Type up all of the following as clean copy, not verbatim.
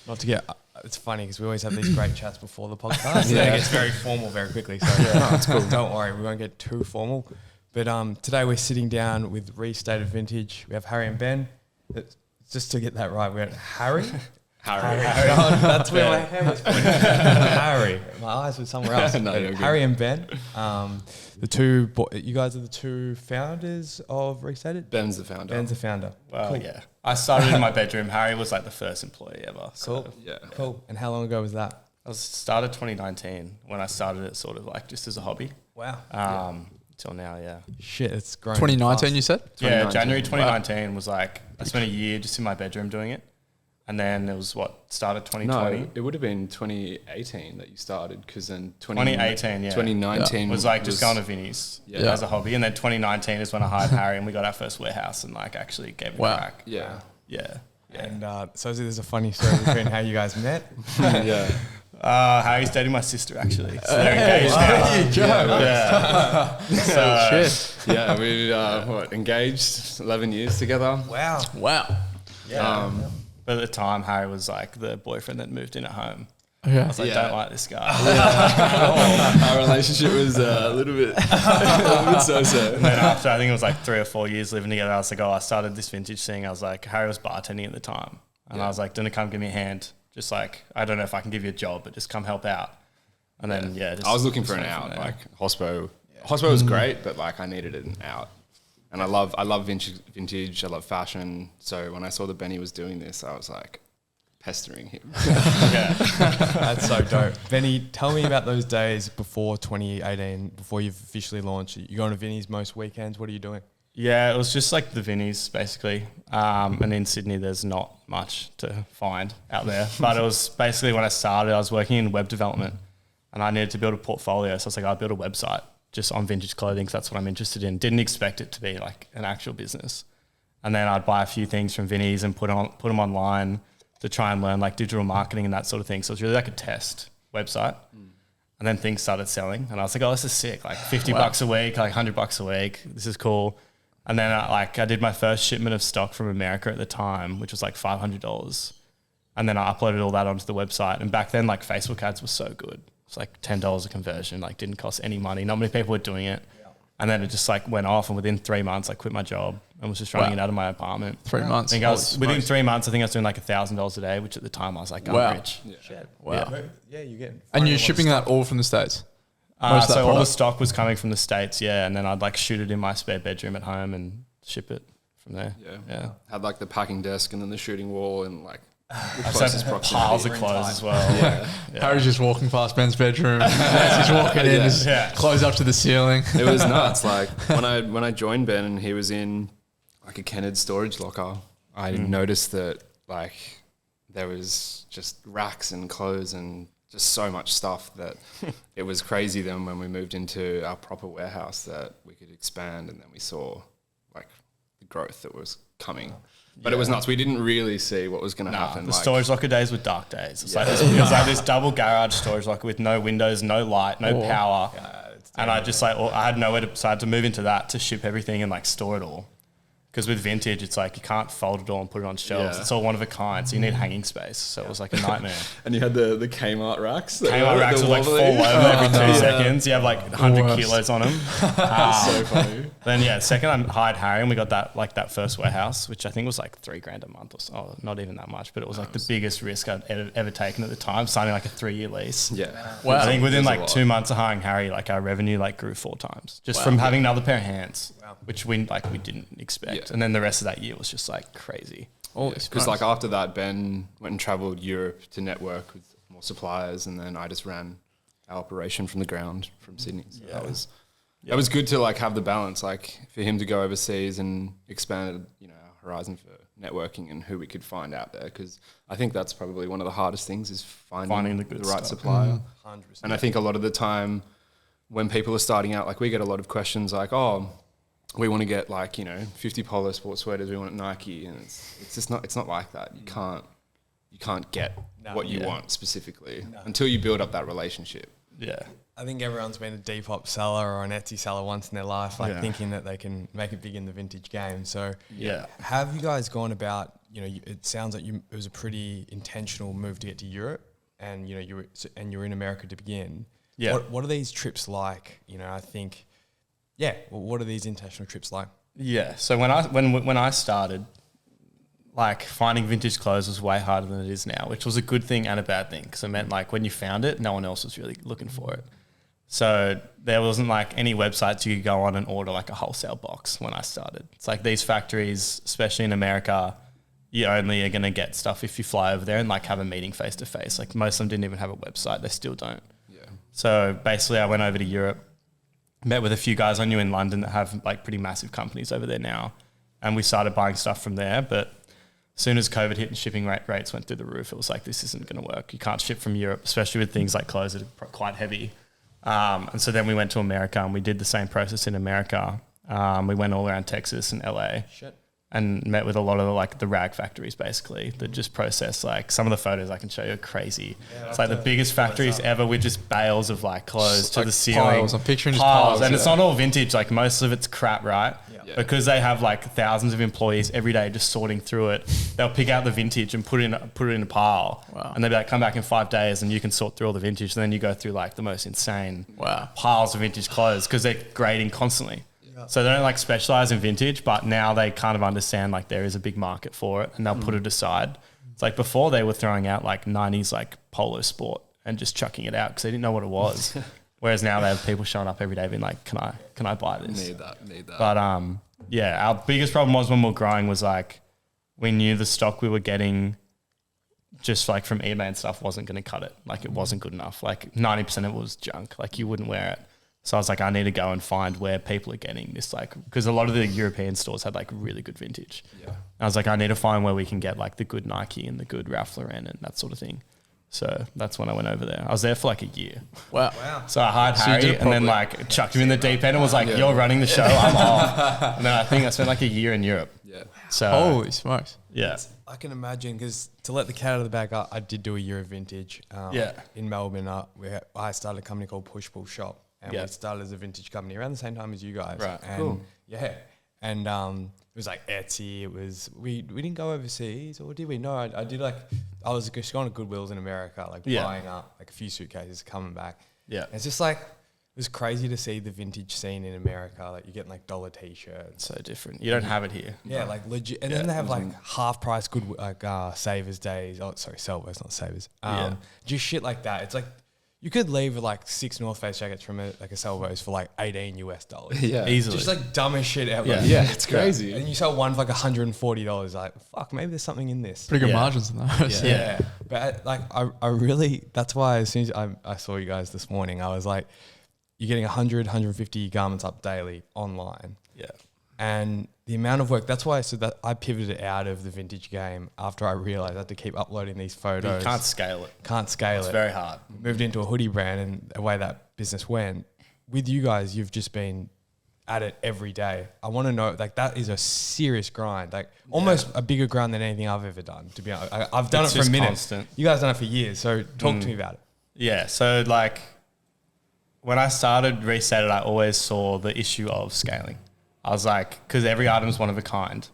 Not to get, it's funny because we always have these great chats before the podcast. So it gets very formal very quickly. So it's cool. Don't worry, we won't get too formal. But today we're sitting down with Restated Vintage. We have Harry and Ben. Just to get that right, we have Harry. Harry. That's where my hand was pointing. Harry. My eyes were somewhere else. No, Harry and Ben. You guys are the two founders of Restated? Ben's the founder. Well, cool. Yeah. I started in my bedroom. Harry was like the first employee ever. So, cool. Yeah. Cool. And how long ago was that? I started 2019 when I started it sort of like just as a hobby. Wow. Till now, yeah. Shit, it's grown. 2019, you said? Yeah, January 2019 was like, I spent a year just in my bedroom doing it. And then it was started 2020? No, it would have been 2018 that you started because then 2018, yeah. 2019 was like just going to Vinny's as a hobby. And then 2019 is when I hired Harry and we got our first warehouse and like actually gave it a crack. Yeah. And so there's a funny story between how you guys met. Yeah. Harry's dating my sister actually. So they're engaged now. Yeah. So, yeah, we engaged 11 years together. Wow. Yeah. But at the time, Harry was like the boyfriend that moved in at home. Okay. I was like, don't like this guy. Our relationship was a little bit so-so. And then after, I think it was like 3 or 4 years living together, I was like, I started this vintage thing. I was like, Harry was bartending at the time. And I was like, do you want to come give me a hand? Just like, I don't know if I can give you a job, but just come help out. And then, I was looking for an out. Like, Hospo was great, but like I needed an out. And I love vintage, I love fashion. So when I saw that Benny was doing this, I was like pestering him. That's so dope. Benny, tell me about those days before 2018, before you've officially launched. You going to Vinny's most weekends? What are you doing? Yeah, it was just like the Vinnies basically. And in Sydney, there's not much to find out there. But it was basically when I started, I was working in web development and I needed to build a portfolio. So I was like, I'll build a website just on vintage clothing because that's what I'm interested in. Didn't expect it to be like an actual business. And then I'd buy a few things from Vinny's and put them online to try and learn like digital marketing and that sort of thing. So it was really like a test website. And then things started selling and I was like, this is sick. Like $50 a week, like $100 a week. This is cool. And then I did my first shipment of stock from America at the time, which was like $500. And then I uploaded all that onto the website. And back then, like Facebook ads were so good. It's like $10 a conversion, like didn't cost any money. Not many people were doing it. And then it just like went off and within 3 months, I quit my job and was just running it out of my apartment. 3 months? I think within 3 months, I think I was doing like $1,000 a day, which at the time I was like, I'm rich. Yeah. Wow. Yeah, you get. And you're shipping that all from the States? So all the stock was coming from the States, and then I'd like shoot it in my spare bedroom at home and ship it from there. Yeah. Had like the packing desk and then the shooting wall and like the closest proximity. Piles of clothes as well. Yeah. Harry's just walking past Ben's bedroom. He's walking in, just clothes up to the ceiling. It was nuts. Like when I joined Ben and he was in like a Kennard storage locker, I noticed that like there was just racks and clothes and just so much stuff that it was crazy. Then when we moved into our proper warehouse that we could expand, and then we saw like the growth that was coming. But it was nuts. We didn't really see what was going to happen. The storage locker days were dark days. It's it was like this double garage storage locker with no windows, no light, no power. And I just I had nowhere to, so I had to move into that to ship everything and like store it all. Because with vintage, it's like you can't fold it all and put it on shelves. Yeah. It's all one of a kind, so you need hanging space. So it was like a nightmare. And you had the Kmart racks. Kmart racks would like fall over every 2 seconds. You have like 100 kilos on them. So funny. Then second I hired Harry and we got that first warehouse, which I think was like $3,000 a month or so. Oh, not even that much, but it was like the biggest risk I'd ever taken at the time, signing like a 3-year lease. Yeah. Wow. I think within like 2 months of hiring Harry, like our revenue like grew 4 times just from having another pair of hands, which we didn't expect. Yeah. And then the rest of that year was just like crazy. Because like after that, Ben went and traveled Europe to network with more suppliers, and then I just ran our operation from the ground from Sydney. So that was good to like have the balance, like for him to go overseas and expand, our horizon for networking and who we could find out there. Because I think that's probably one of the hardest things is finding the right supplier. 100%. And I think a lot of the time when people are starting out, like we get a lot of questions like, we want to get like 50 Polo sports sweaters. We want Nike, and it's not like that. You can't get what you want specifically until you build up that relationship. Yeah, I think everyone's been a Depop seller or an Etsy seller once in their life, thinking that they can make it big in the vintage game. So have you guys gone about it sounds like it was a pretty intentional move to get to Europe, and you were in America to begin. Yeah. What are these trips like? I think, what are these international trips like? Yeah. So when I started, like finding vintage clothes was way harder than it is now, which was a good thing and a bad thing, because it meant like when you found it, no one else was really looking for it. So there wasn't like any websites you could go on and order like a wholesale box when I started. It's like these factories, especially in America, you only are going to get stuff if you fly over there and like have a meeting face to face. Like most of them didn't even have a website. They still don't. Yeah. So basically I went over to Europe, met with a few guys I knew in London that have like pretty massive companies over there now. And we started buying stuff from there. But as soon as COVID hit and shipping rates went through the roof, it was like, this isn't going to work. You can't ship from Europe, especially with things like clothes that are quite heavy. And so then we went to America and we did the same process in America. We went all around Texas and LA. Shit. And met with a lot of the rag factories basically that just process like some of the photos I can show you are crazy. Yeah, it's like the biggest factories ever with just bales of like clothes just to like the ceiling. Piles. I'm picturing just piles. And it's not all vintage. Like most of it's crap, right? Yeah. Because they have like thousands of employees every day just sorting through it. They'll pick out the vintage and put it in a pile. Wow. And they'll be like, come back in 5 days and you can sort through all the vintage. And then you go through like the most insane piles of vintage clothes because they're grading constantly. So they don't like specialize in vintage, but now they kind of understand like there is a big market for it and they'll put it aside. It's like before they were throwing out like 90s like polo sport and just chucking it out because they didn't know what it was. Whereas now they have people showing up every day being like, can I buy this? Need that. But our biggest problem was when we were growing was like we knew the stock we were getting just like from eBay and stuff wasn't going to cut it. Like it wasn't good enough. Like 90% of it was junk. Like you wouldn't wear it. So I was like, I need to go and find where people are getting this, like, because a lot of the European stores had like really good vintage. Yeah. I was like, I need to find where we can get like the good Nike and the good Ralph Lauren and that sort of thing. So that's when I went over there. I was there for like a year. Wow. So I hired So you Harry did it and then properly. like chucked him in the deep end and was like, you're running the show, I'm off. And then I think I spent like a year in Europe. Yeah. So Holy smokes. yeah. I can imagine, because to let the cat out of the bag, I did do a year of vintage. In Melbourne, I started a company called Push Pull Shop. And we started as a vintage company around the same time as you guys. Right. And Cool. Yeah. And it was like Etsy. It was we didn't go overseas, or did we? No, I did like I was just going to Goodwills in America, like buying up like a few suitcases, coming back. Yeah. And it's just like it was crazy to see the vintage scene in America. Like you're getting like dollar t-shirts. So different. You don't have it here. Yeah, like legit. And then they have like half price good like Savers days. Oh, sorry, Selvos, not Savers. Just shit like that. It's like you could leave with like 6 North Face jackets from a Selvos for like $18 US. Yeah. Easily. Just like dumbest shit out. Yeah. Like, Yeah, it's crazy. And you sell one for like $140. Like, fuck, maybe there's something in this. Pretty good Yeah. margins in those. Yeah. But like, I really, that's why as soon as I saw you guys this morning, I was like, you're getting 100, 150 garments up daily online. Yeah. And the amount of work, that's why I said that I pivoted out of the vintage game after I realized I had to keep uploading these But photos. you can't scale it. Can't scale It's it. very hard. Moved into a hoodie brand, and the way that business went, with you guys, you've just been at it every day. I want to know, like, that is a serious grind, like almost a bigger grind than anything I've ever done, to be honest. I've done It's it for a just minute. constant. You guys done it for years, so talk to me about it. Yeah. So like when I started Restated, I always saw the issue of scaling. I was like, because every item is one of a kind.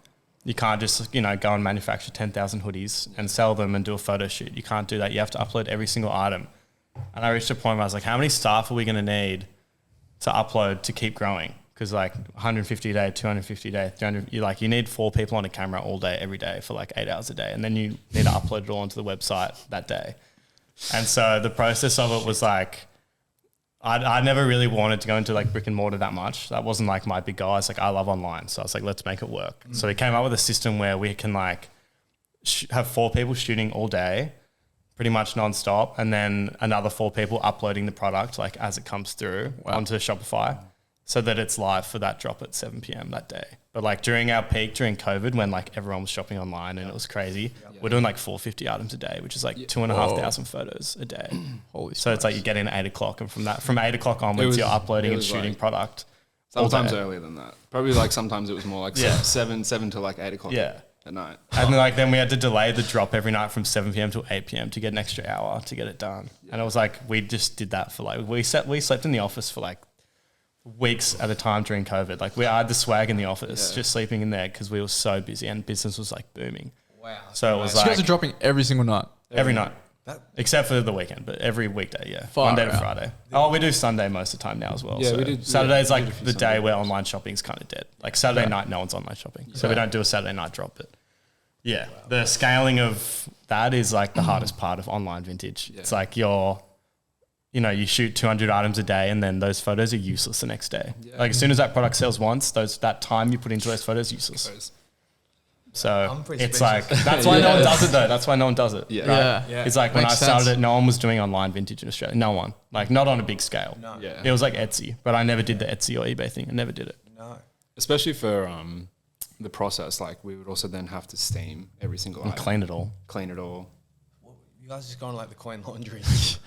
You can't just, go and manufacture 10,000 hoodies and sell them and do a photo shoot. You can't do that. You have to upload every single item. And I reached a point where I was like, how many staff are we going to need to upload to keep growing? Because like 150 a day, 250 a day, 300, you need 4 people on a camera all day, every day for like 8 hours a day. And then you need to upload it all onto the website that day. And so the process of it was like, I never really wanted to go into like brick and mortar that much. That wasn't like my big goal. I was like, I love online. So I was like, let's make it work. So we came up with a system where we can like have 4 people shooting all day, pretty much nonstop. And then another 4 people uploading the product like as it comes through onto Shopify so that it's live for that drop at 7 p.m. that day. But like during our peak, during COVID, when like everyone was shopping online and it was crazy, we're doing like 450 items a day, which is like 2,500 photos a day. Holy So it's like you get in at 8 o'clock, and from 8 o'clock onwards, you're uploading and shooting like product. all Sometimes day. earlier than that. Probably like sometimes it was more like Yeah. 7 to like 8 o'clock Yeah. at night. And then we had to delay the drop every night from 7 p.m. to 8 p.m. to get an extra hour to get it done. And it was like we just did that for like we slept in the office for like weeks at a time during COVID. Like I had the swag in the office, just sleeping in there because we were so busy and business was like booming. Wow. So it was So you guys are like dropping every single night. every night. That- Except for the weekend, but every weekday, yeah. Far Monday to out. Friday. Oh, we do Sunday most of the time now as well. Yeah, so we did- Saturday's yeah, we like did a few the day Sunday where days. online shopping's kind of dead. Like Saturday night, no one's online shopping. So we don't do a Saturday night drop. But yeah, the scaling of that is like the hardest part of online vintage. Yeah. It's like you shoot 200 items a day and then those photos are useless the next day. Yeah. Like as soon as that product sells once, that time you put into those photos useless. So I'm pretty it's speechless. like, that's why no one does it though. That's why no one does it. Yeah. Right? Yeah. It's like when I Makes started sense. it, no one was doing online vintage in Australia. No one. Like not on a big scale. No. Yeah. It was like Etsy, but I never did the Etsy or eBay thing. I never did it. No. Especially for the process, like we would also then have to steam every single And item, clean it all. clean it all. Well, you guys just going like the coin laundry,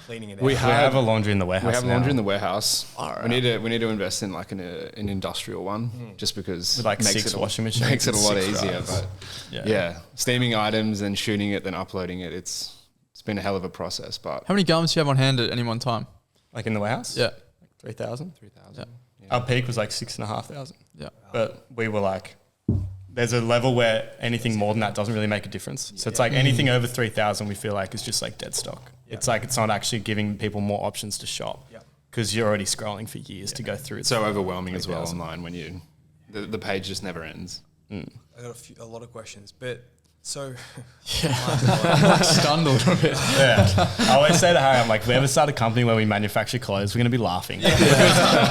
cleaning it out. We We have a laundry in the warehouse. We have now. laundry in the warehouse. Alright. We need to invest in like an industrial one, just because With like makes 6 it washing machines makes it a and lot 6 easier. dryers. But yeah, steaming items and shooting it, then uploading it. It's been a hell of a process. But How many garments do you have on hand at any one time? Like in the warehouse? Yeah. 3,000. 3,000. Our peak was like 6,500. Yeah. But we were like, there's a level where anything more than that doesn't really make a difference. So it's like anything over 3,000 we feel like is just like dead stock. It's like it's not actually giving people more options to shop Yeah. because you're already scrolling for years to go through. It's so overwhelming as well 3,000. online when the page just never ends. I got a lot of questions, but so I'm like stunned a little bit. Yeah. I always say to Harry, I'm like, if we ever start a company where we manufacture clothes, we're going to be laughing. Because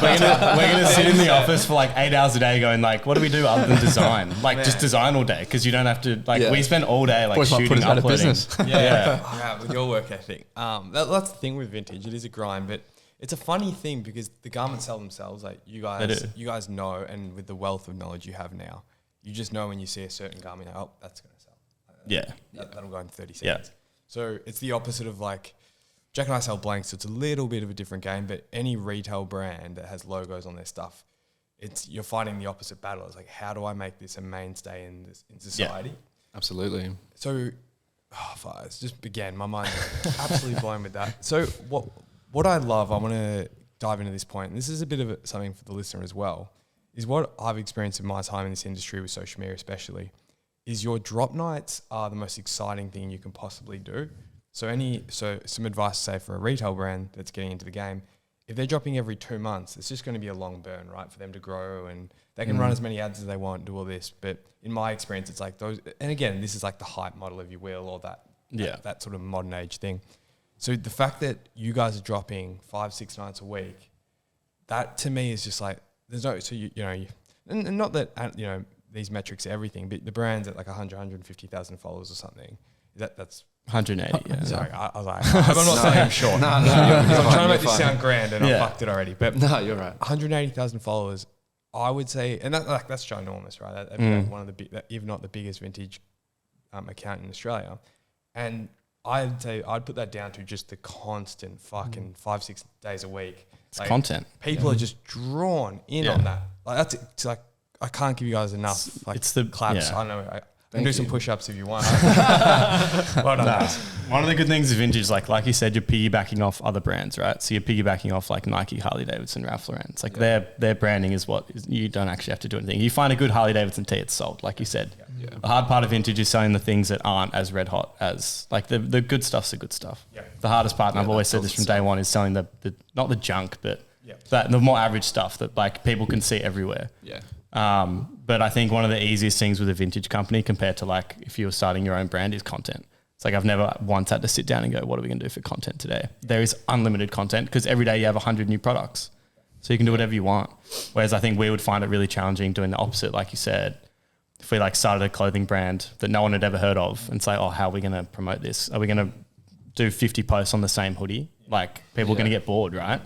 we're going to sit in the office for like 8 hours a day going like, what do we do other than design? Like just design all day because you don't have to, like we spend all day like Boys might shooting, put us out of uploading. business. yeah, with your work ethic. That's the thing with vintage. It is a grind, but it's a funny thing because the garments sell themselves. Like you guys know, and with the wealth of knowledge you have now, you just know when you see a certain garment, oh, that's going to sell. Yeah. That'll go in 30 Yeah. seconds. So it's the opposite of like, Jack and I sell blanks, so it's a little bit of a different game, but any retail brand that has logos on their stuff, you're fighting the opposite battle. It's like, how do I make this a mainstay in society? Absolutely. So, it's just again, my mind is absolutely blown with that. So what I love, I want to dive into this point, and this is a bit of something for the listener as well, is what I've experienced in my time in this industry with social media especially, is your drop nights are the most exciting thing you can possibly do. So some advice to say for a retail brand that's getting into the game, if they're dropping every 2 months, it's just going to be a long burn, right, for them to grow, and they can run as many ads as they want, do all this. But in my experience, it's like those, and again, this is like the hype model, if you will, or that sort of modern age thing. So the fact that you guys are dropping 5-6 nights a week, that to me is just like, there's no, so and not that, these metrics are everything, but the brand's at like 150,000 followers or something. That's 180. Yeah. sorry. I was like, I'm not saying I'm short. No, I'm trying to make this sound grand, and Yeah. I fucked it already. But No, you're right. 180,000 followers, I would say, and that's ginormous, right? That'd be like one of the big, if not the biggest vintage account in Australia. And I'd say I'd put that down to just the constant fucking 5-6 days a week. It's content. People are just drawn in on that. Like it's like I can't give you guys enough. Like It's the- claps. yeah. I don't know. I can do some you. push-ups if you want. Well done, guys. One of the good things of vintage, like you said, you're piggybacking off other brands, right? So you're piggybacking off like Nike, Harley Davidson, Ralph Lauren. It's like their branding is you don't actually have to do anything. You find a good Harley Davidson tee, it's sold, like you said. Yeah. The hard part of vintage is selling the things that aren't as red hot as like the good stuff's the good stuff. Yeah. The hardest part, and I've that always said sells this from day one, is selling the not the junk, but the more average stuff that like people can see everywhere. Yeah. But I think one of the easiest things with a vintage company compared to like if you were starting your own brand is content. It's like I've never once had to sit down and go, what are we going to do for content today? There is unlimited content because every day you have 100 new products. So you can do whatever you want. Whereas I think we would find it really challenging doing the opposite, like you said. If we like started a clothing brand that no one had ever heard of and say, oh, how are we going to promote this? Are we going to do 50 posts on the same hoodie? Like people are going to get bored, right?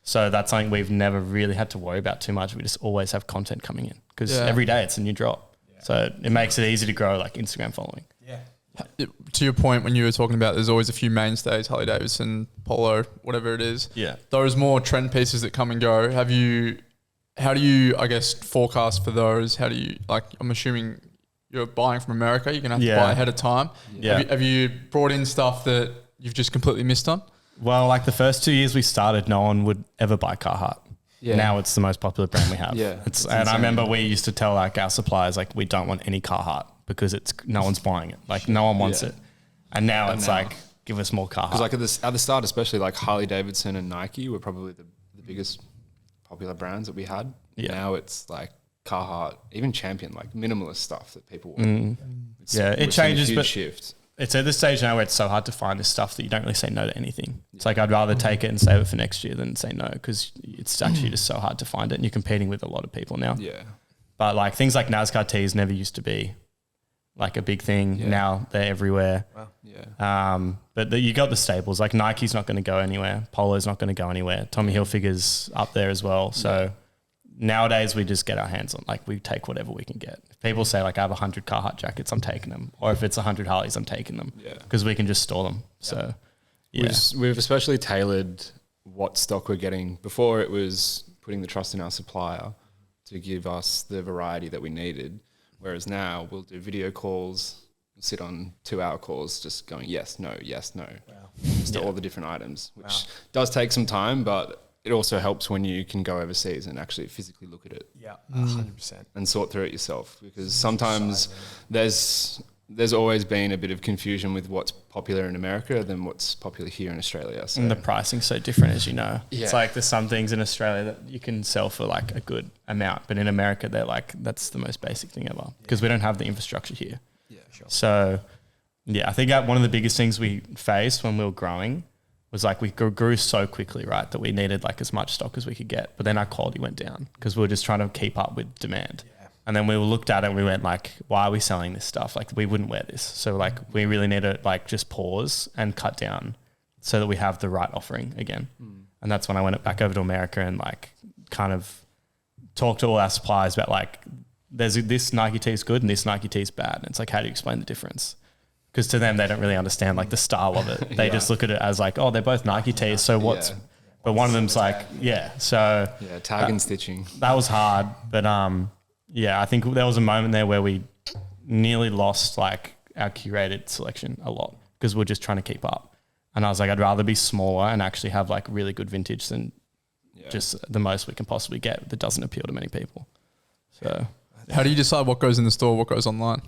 So that's something we've never really had to worry about too much. We just always have content coming in because every day it's a new drop. Yeah. So it makes it easy to grow like Instagram following. Yeah. To your point, when you were talking about there's always a few mainstays, Harley Davidson, Polo, whatever it is. Yeah. Those more trend pieces that come and go, how do you, I guess, forecast for those? How do you, like, I'm assuming you're buying from America, you're going to have to buy ahead of time. Yeah. Have you brought in stuff that you've just completely missed on? Well, like the first 2 years we started, no one would ever buy Carhartt. Yeah. Now it's the most popular brand we have. Yeah, It's it's and I insane. remember we used to tell like our suppliers, like, we don't want any Carhartt because no one's buying it. Like no one wants it. And now it's like, give us more Carhartt. Because like at the start, especially like Harley Davidson and Nike were probably the biggest popular brands that we had. Yeah. Now it's like Carhartt, even Champion, like minimalist stuff that people want. It changes, but shift. it's at this stage now where it's so hard to find this stuff that you don't really say no to anything. It's like I'd rather take it and save it for next year than say no, because it's actually just so hard to find it, and you're competing with a lot of people now. Yeah. But like things like NASCAR tees never used to be like a big thing. Yeah. Now they're everywhere. Wow. Yeah. But you got the staples. Like Nike's not going to go anywhere. Polo's not going to go anywhere. Tommy Hilfiger's up there as well. So nowadays we just get our hands on, like we take whatever we can get. If people say like I have 100 Carhartt jackets, I'm taking them. Or if it's 100 Harleys, I'm taking them. Yeah. Because we can just store them. So yeah. We've especially tailored what stock we're getting. Before it was putting the trust in our supplier to give us the variety that we needed. Whereas now we'll do video calls, sit on 2-hour calls, just going yes, no, just to all the different items, which does take some time, but it also helps when you can go overseas and actually physically look at it. Yeah, 100%. And sort through it yourself, because sometimes there's always been a bit of confusion with what's popular in America than what's popular here in Australia. So. And the pricing's so different, as you know. Yeah. It's like there's some things in Australia that you can sell for like a good amount, but in America they're like, that's the most basic thing ever, because we don't have the infrastructure here. Yeah, sure. So yeah, I think one of the biggest things we faced when we were growing was like we grew so quickly, right, that we needed like as much stock as we could get, but then our quality went down because we were just trying to keep up with demand. Yeah. And then we looked at it and we went like, why are we selling this stuff? Like we wouldn't wear this. So like we really need to like just pause and cut down so that we have the right offering again. And that's when I went back over to America and like kind of talked to all our suppliers about like, there's this Nike tee is good and this Nike tee is bad. And it's like, how do you explain the difference? Because to them, they don't really understand like the style of it. They just look at it as like, oh, they're both Nike tees. So what's, but one of them's like, so tag and stitching. That was hard. But I think there was a moment there where we nearly lost like our curated selection a lot because we're just trying to keep up. And I was like, I'd rather be smaller and actually have like really good vintage than just the most we can possibly get that doesn't appeal to many people. So how do you decide what goes in the store, what goes online?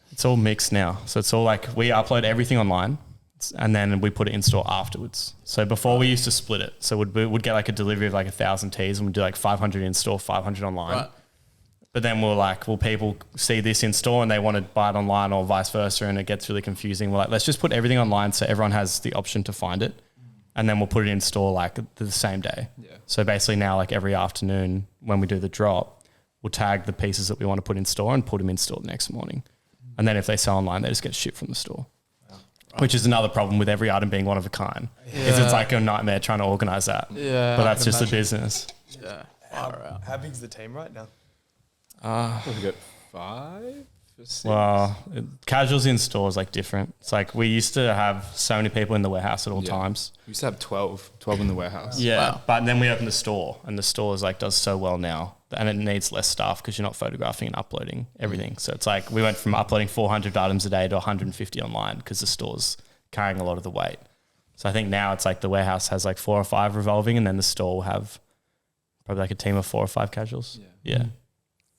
It's all mixed now. So it's all like we upload everything online and then we put it in store afterwards. So before we used to split it. So we'd get like a delivery of like 1,000 tees and we'd do like 500 in store, 500 online. Right. But then we're like, well, people see this in store and they want to buy it online or vice versa, and it gets really confusing. We're like, let's just put everything online so everyone has the option to find it, and then we'll put it in store like the same day. Yeah. So basically now, like every afternoon when we do the drop, we'll tag the pieces that we want to put in store and put them in store the next morning. And then if they sell online, they just get shipped from the store. Right. Which is another problem with every item being one of a kind. Is it's like a nightmare trying to organize that. Yeah. But that's just the business. Yeah. How big's the team right now? We've got 5 or 6. Well, casuals in stores like different. It's like we used to have so many people in the warehouse at all times. We used to have 12 in the warehouse. Yeah, wow. But then we opened the store, and the store is like does so well now, and it needs less staff because you're not photographing and uploading everything. So it's like we went from uploading 400 items a day to 150 online because the store's carrying a lot of the weight. So I think now it's like the warehouse has like 4 or 5 revolving, and then the store will have probably like a team of 4 or 5 casuals. Yeah.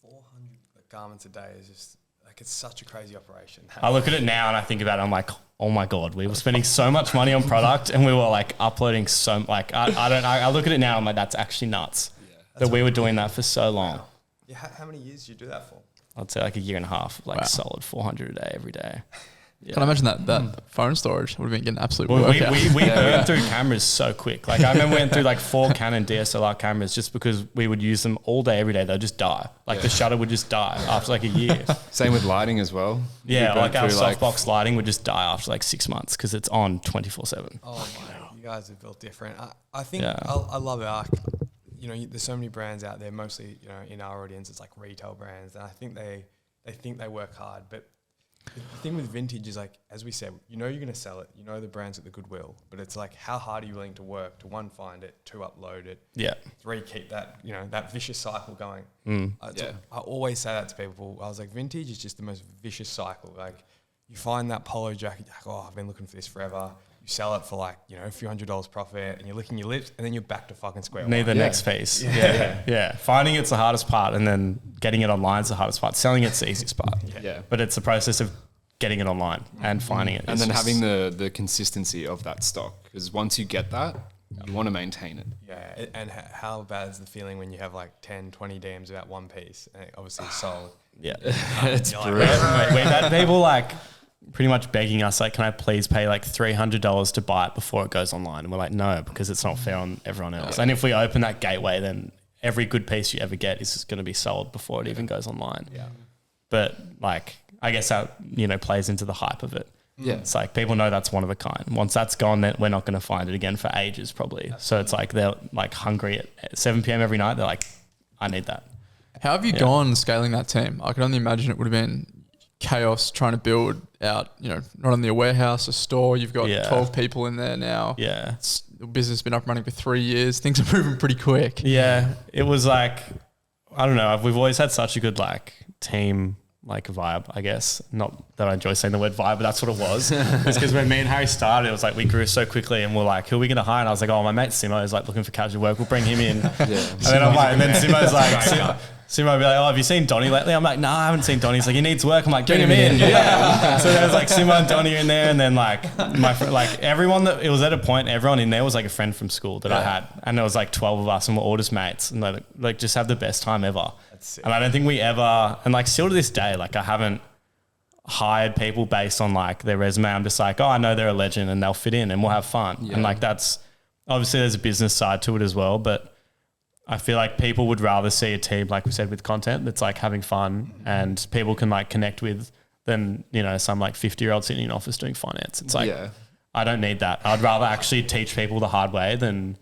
400 garments a day is just like, it's such a crazy operation. I look at it now and I think about it, I'm like, oh my God, we were spending so much money on product and we were like uploading so like, I look at it now, I'm like, that's actually nuts that we were doing that for so long. Wow. Yeah, how many years did you do that for? I'd say like a year and a half, like solid 400 a day every day. Yeah. Can I imagine that phone storage would have been getting absolute work. We out. burned through cameras so quick. Like I remember we went through like 4 Canon DSLR cameras just because we would use them all day, every day. They'd just die. Like the shutter would just die after like a year. Same with lighting as well. Yeah, like our softbox lighting would just die after like 6 months because it's on 24/7. Oh my, you guys are built different. I think I love it. You know, there's so many brands out there, mostly, you know, in our audience, it's like retail brands. And I think they think they work hard, but the thing with vintage is like, as we said, you know you're going to sell it. You know the brand's at the goodwill, but it's like, how hard are you willing to work to 1, find it, 2, upload it, 3, keep that, you know, that vicious cycle going. I always say that to people. I was like, vintage is just the most vicious cycle. Like you find that polo jacket, you're like, oh, I've been looking for this forever. You you sell it for like, you know, a few $100 profit and you're licking your lips and then you're back to fucking square one. Need the next piece. Yeah. Finding it's the hardest part, and then getting it online is the hardest part. Selling it's the easiest part. Yeah. But it's the process of getting it online and finding it. And then having the consistency of that stock, because once you get that, you want to maintain it. Yeah, and how bad is the feeling when you have like 10, 20 DMs about one piece and it obviously sold? Yeah. It's You're brutal. We've had people like pretty much begging us, like, can I please pay like $300 to buy it before it goes online? And we're like, no, because it's not fair on everyone else. And if we open that gateway, then every good piece you ever get is going to be sold before it even goes online. Yeah. But like, I guess that, you know, plays into the hype of it. Yeah. It's like people know that's one of a kind. Once that's gone, then we're not going to find it again for ages probably. So it's like they're like hungry at 7 p.m. every night. They're like, I need that. How have you gone scaling that team? I can only imagine it would have been chaos trying to build out, you know, not only a warehouse, a store. You've got 12 people in there now. Yeah. The business has been up and running for 3 years. Things are moving pretty quick. Yeah. It was like, I don't know. We've always had such a good like team like vibe, I guess. Not that I enjoy saying the word vibe, but that's what it was. It's because when me and Harry started, it was like we grew so quickly and we're like, who are we going to hire? And I was like, oh, my mate Simo is like looking for casual work. We'll bring him in. And then I'm like, and then Simo's like, Simo would be like, oh, have you seen Donnie lately? I'm like, no, I haven't seen Donnie. He's like, he needs work. I'm like, bring him in. Yeah. So there was like Simo and Donnie in there. And then like my friend, like everyone that, it was at a point, everyone in there was like a friend from school that I had. And there was like 12 of us and we're all just mates and like just have the best time ever. And I don't think we ever, and like still to this day, like I haven't hired people based on like their resume. I'm just like, oh, I know they're a legend and they'll fit in and we'll have fun. Yeah. And like that's, obviously there's a business side to it as well, but I feel like people would rather see a team, like we said, with content that's like having fun and people can like connect with than, you know, some like 50-year-old sitting in an office doing finance. It's like, I don't need that. I'd rather actually teach people the hard way than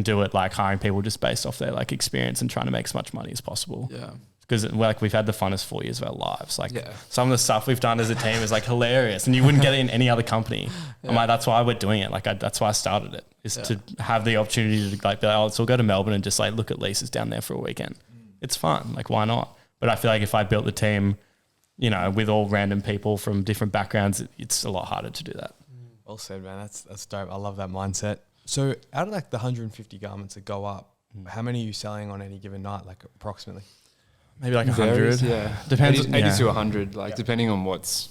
do it like hiring people just based off their like experience and trying to make as much money as possible. Yeah. Because like we've had the funnest 4 years of our lives. Like some of the stuff we've done as a team is like hilarious and you wouldn't get it in any other company. I'm like, that's why we're doing it. Like that's why I started it, is to have the opportunity to like be like, oh, let's all go to Melbourne and just like look at leases down there for a weekend. It's fun. Like why not? But I feel like if I built the team, you know, with all random people from different backgrounds, it's a lot harder to do that. Well said, man. That's dope. I love that mindset. So out of like the 150 garments that go up, how many are you selling on any given night, like approximately? Maybe like 100. Yeah. Depends. 80 to 100, like depending on what's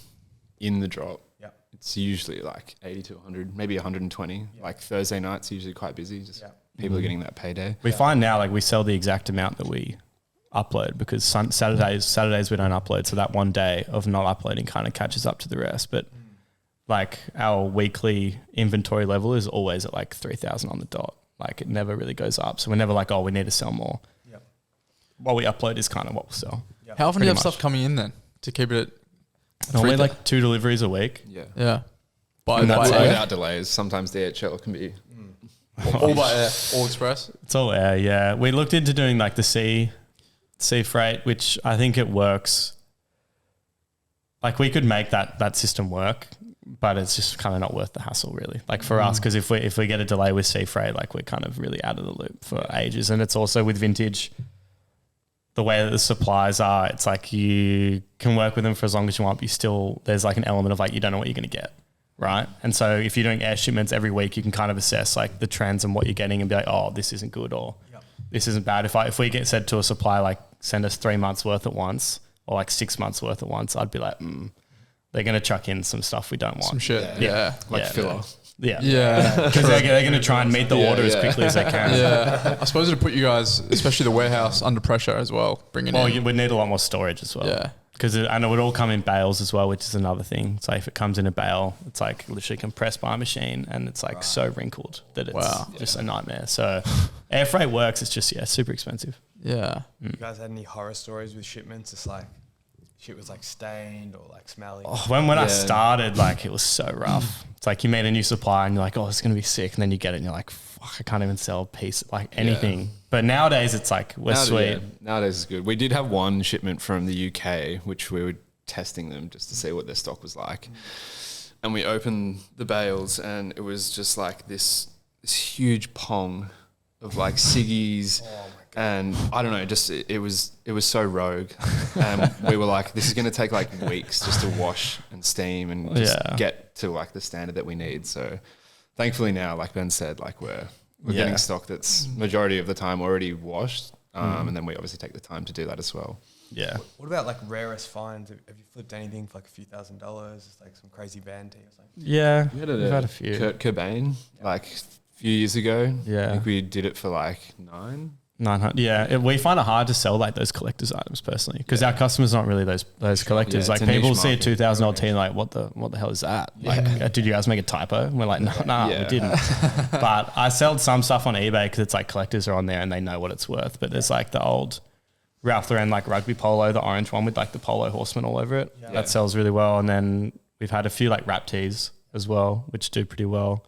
in the drop. Yeah. It's usually like 80 to 100, maybe 120. Like Thursday night's usually quite busy. Just people are getting that payday. We find now like we sell the exact amount that we upload because Saturdays we don't upload. So that one day of not uploading kind of catches up to the rest. But like our weekly inventory level is always at like 3,000 on the dot. Like it never really goes up. So we're never like, oh, we need to sell more. What we upload is kind of what we'll sell. Yep. How often do you have stuff coming in then to keep it at normally like 2 deliveries a week? Yeah. Yeah. And that's without delays. Sometimes the DHL can be all by air, all express. It's all air, yeah. We looked into doing like the sea freight, which I think it works. Like we could make that system work, but it's just kind of not worth the hassle really. Like for us, because if we get a delay with sea freight, like we're kind of really out of the loop for ages. And it's also with vintage, the way that the supplies are, it's like you can work with them for as long as you want, but there's like an element of like, you don't know what you're going to get. Right. And so if you're doing air shipments every week, you can kind of assess like the trends and what you're getting and be like, oh, this isn't good or this isn't bad. If we get said to a supplier, like send us 3 months worth at once or like 6 months worth at once, I'd be like, they're going to chuck in some stuff we don't want. Some shit. Like filler. Yeah. Because they're going to try and meet the order as quickly as they can. Yeah. I suppose it'd put you guys, especially the warehouse, under pressure as well. Well, you would need a lot more storage as well. Yeah. Because and it would all come in bales as well, which is another thing. So if it comes in a bale, it's like literally compressed by a machine and it's like so wrinkled that it's just a nightmare. So air freight works. It's just, super expensive. Yeah. You guys had any horror stories with shipments? It's like shit was like stained or like smelly. Oh, when I started, like it was so rough. It's like you meet a new supplier and you're like, oh, it's going to be sick. And then you get it and you're like, fuck, I can't even sell a piece, like anything. Yeah. But nowadays it's like, we're sweet. Yeah. Nowadays it's good. We did have one shipment from the UK, which we were testing them just to see what their stock was like. And we opened the bales and it was just like this huge pong of like ciggies. And I don't know, just it was so rogue. And we were like, this is going to take like weeks just to wash and steam and just get to like the standard that we need. So thankfully now, like Ben said, like we're getting stock that's majority of the time already washed. And then we obviously take the time to do that as well. Yeah. What about like rarest finds? Have you flipped anything for like a few $1,000s? Just like some crazy band tee or something? Yeah. We've had a few. Kurt Cobain, like a few years ago. Yeah. I think we did it for like 900. Yeah. We find it hard to sell like those collector's items personally because our customers aren't really those collectors. Yeah, like it's a people niche see a market. $2,000 tee and like, what the hell is that? Like, did you guys make a typo? And we're like, no, we didn't. But I sold some stuff on eBay because it's like collectors are on there and they know what it's worth. But there's like the old Ralph Lauren like rugby polo, the orange one with like the polo horseman all over it. That sells really well. And then we've had a few like rap tees as well, which do pretty well.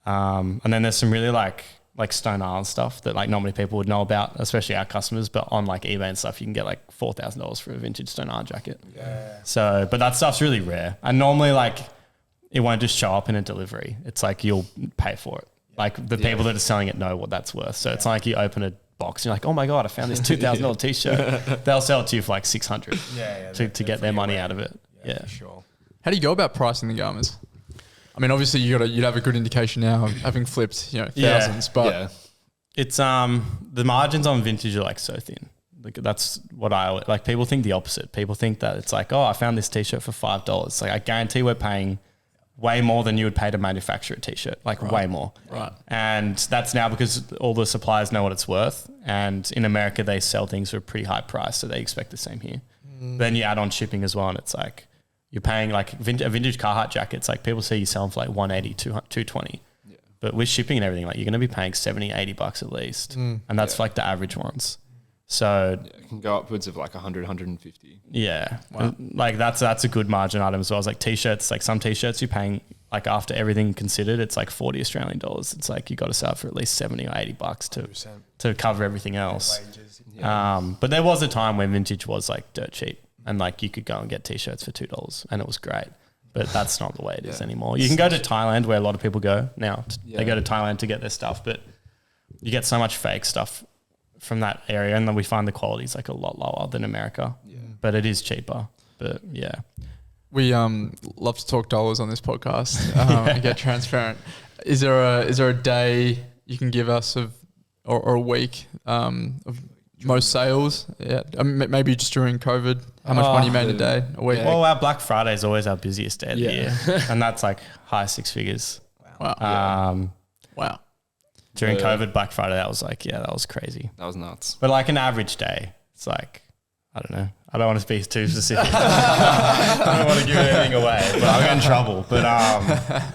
And then there's some really like Stone Island stuff that like not many people would know about, especially our customers. But on like eBay and stuff, you can get like $4,000 for a vintage Stone Island jacket. Yeah. So, but that stuff's really rare. And normally like it won't just show up in a delivery. It's like you'll pay for it. Like the people that are selling it know what that's worth. So it's like you open a box and you're like, oh my God, I found this $2,000 t-shirt. They'll sell it to you for like 600 to get their money out of it. Yeah. For sure. How do you go about pricing the garments? I mean, obviously you'd have a good indication now of having flipped, thousands, but it's the margins on vintage are like so thin. Like that's what like people think the opposite. People think that it's like, oh, I found this t-shirt for $5. Like I guarantee we're paying way more than you would pay to manufacture a t-shirt, like way more. Right. And that's now because all the suppliers know what it's worth. And in America, they sell things for a pretty high price. So they expect the same here. Then you add on shipping as well. And it's like, you're paying like a vintage Carhartt jacket. It's like people see you sell them for like 180, 220. Yeah. But with shipping and everything, like you're going to be paying 70, 80 bucks at least. And that's like the average ones. So it can go upwards of like 100, 150. Yeah. Wow. Like that's a good margin item as well. It's like t-shirts, like some t-shirts you're paying like after everything considered, it's like 40 Australian dollars. It's like you got to sell for at least 70 or 80 bucks to cover everything else. But there was a time when vintage was like dirt cheap and like you could go and get t-shirts for $2 and it was great. But that's not the way it is anymore. You can go to Thailand where a lot of people go now. They go to Thailand to get their stuff, but you get so much fake stuff from that area, and then we find the quality is like a lot lower than America, but it is cheaper. But we love to talk dollars on this podcast and get transparent. Is there a day you can give us or a week of most sales? Maybe just during COVID, how much money you made a day, a week? Well, our Black Friday is always our busiest day of the year, and that's like high six figures. Wow. Wow. During COVID, Black Friday, that was like, that was crazy. That was nuts. But like an average day, it's like, I don't know. I don't want to be too specific. I don't want to give anything away, but I'll get in trouble. But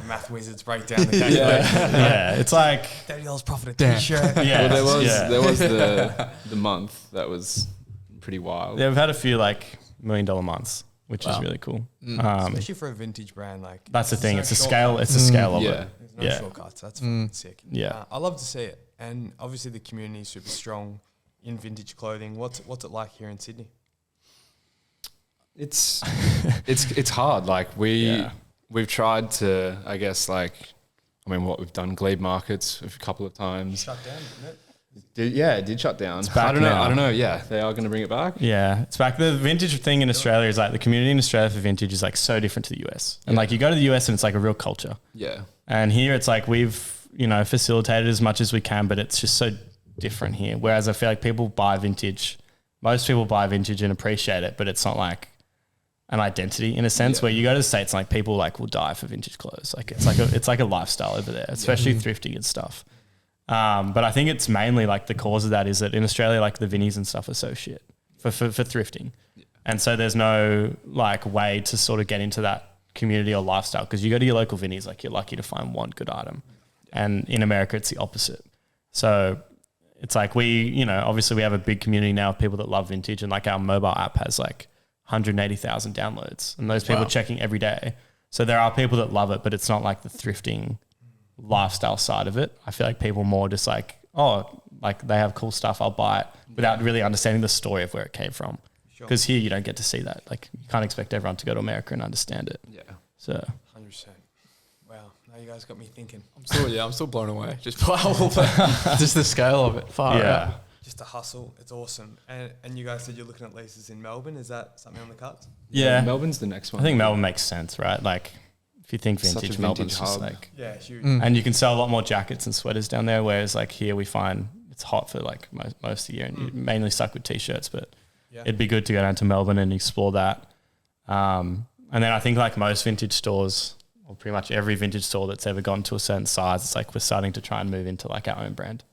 math wizards break down the calculation. It's like $30 profit a t-shirt. Well, there was the month that was pretty wild. Yeah, we've had a few like $1 million months, which is really cool. Especially for a vintage brand, like that's the thing. It's a scale. It's a scale of it. There's no shortcuts. That's fucking sick. Yeah, I love to see it, and obviously the community is super strong in vintage clothing. What's it like here in Sydney? It's hard. Like we've tried to, I guess, we've done Glebe markets a couple of times. Shut down, didn't it? It did shut down. It's back I don't now. know. Yeah, they are going to bring it back. Yeah, it's back. The vintage thing in Australia is like the community in Australia for vintage is like so different to the US. And like you go to the US and it's like a real culture. Yeah. And here it's like we've, facilitated as much as we can, but it's just so different here. Whereas I feel like most people buy vintage and appreciate it, but it's not like an identity in a sense where you go to the States and like people like will die for vintage clothes. Like it's like a lifestyle over there, especially thrifting and stuff. But I think it's mainly like the cause of that is that in Australia, like the Vinnies and stuff are so shit for thrifting. Yeah. And so there's no like way to sort of get into that community or lifestyle because you go to your local Vinnies, like you're lucky to find one good item. And in America, it's the opposite. So it's like obviously we have a big community now of people that love vintage and like our mobile app has like 180,000 downloads and those people are checking every day. So there are people that love it, but it's not like the thrifting lifestyle side of it. I feel like people more just like, like they have cool stuff, I'll buy it without really understanding the story of where it came from. Because here you don't get to see that. Like you can't expect everyone to go to America and understand it. Yeah. So 100%. Wow. Now you guys got me thinking. I'm still blown away. Just the scale of it. Out. Just a hustle. It's awesome. And you guys said you're looking at leases in Melbourne. Is that something on the cards? Yeah. Melbourne's the next one. I think Melbourne makes sense, right? Like If you think Such a vintage, vintage Melbourne's just hub. like, Yeah, huge. and you can sell a lot more jackets and sweaters down there. Whereas like here we find it's hot for like most of the year, and you're mainly stuck with t-shirts. But Yeah. it'd be good to go down to Melbourne and explore that. And then I think like most vintage stores, or pretty much every vintage store that's ever gotten to a certain size, it's like we're starting to try and move into like our own brand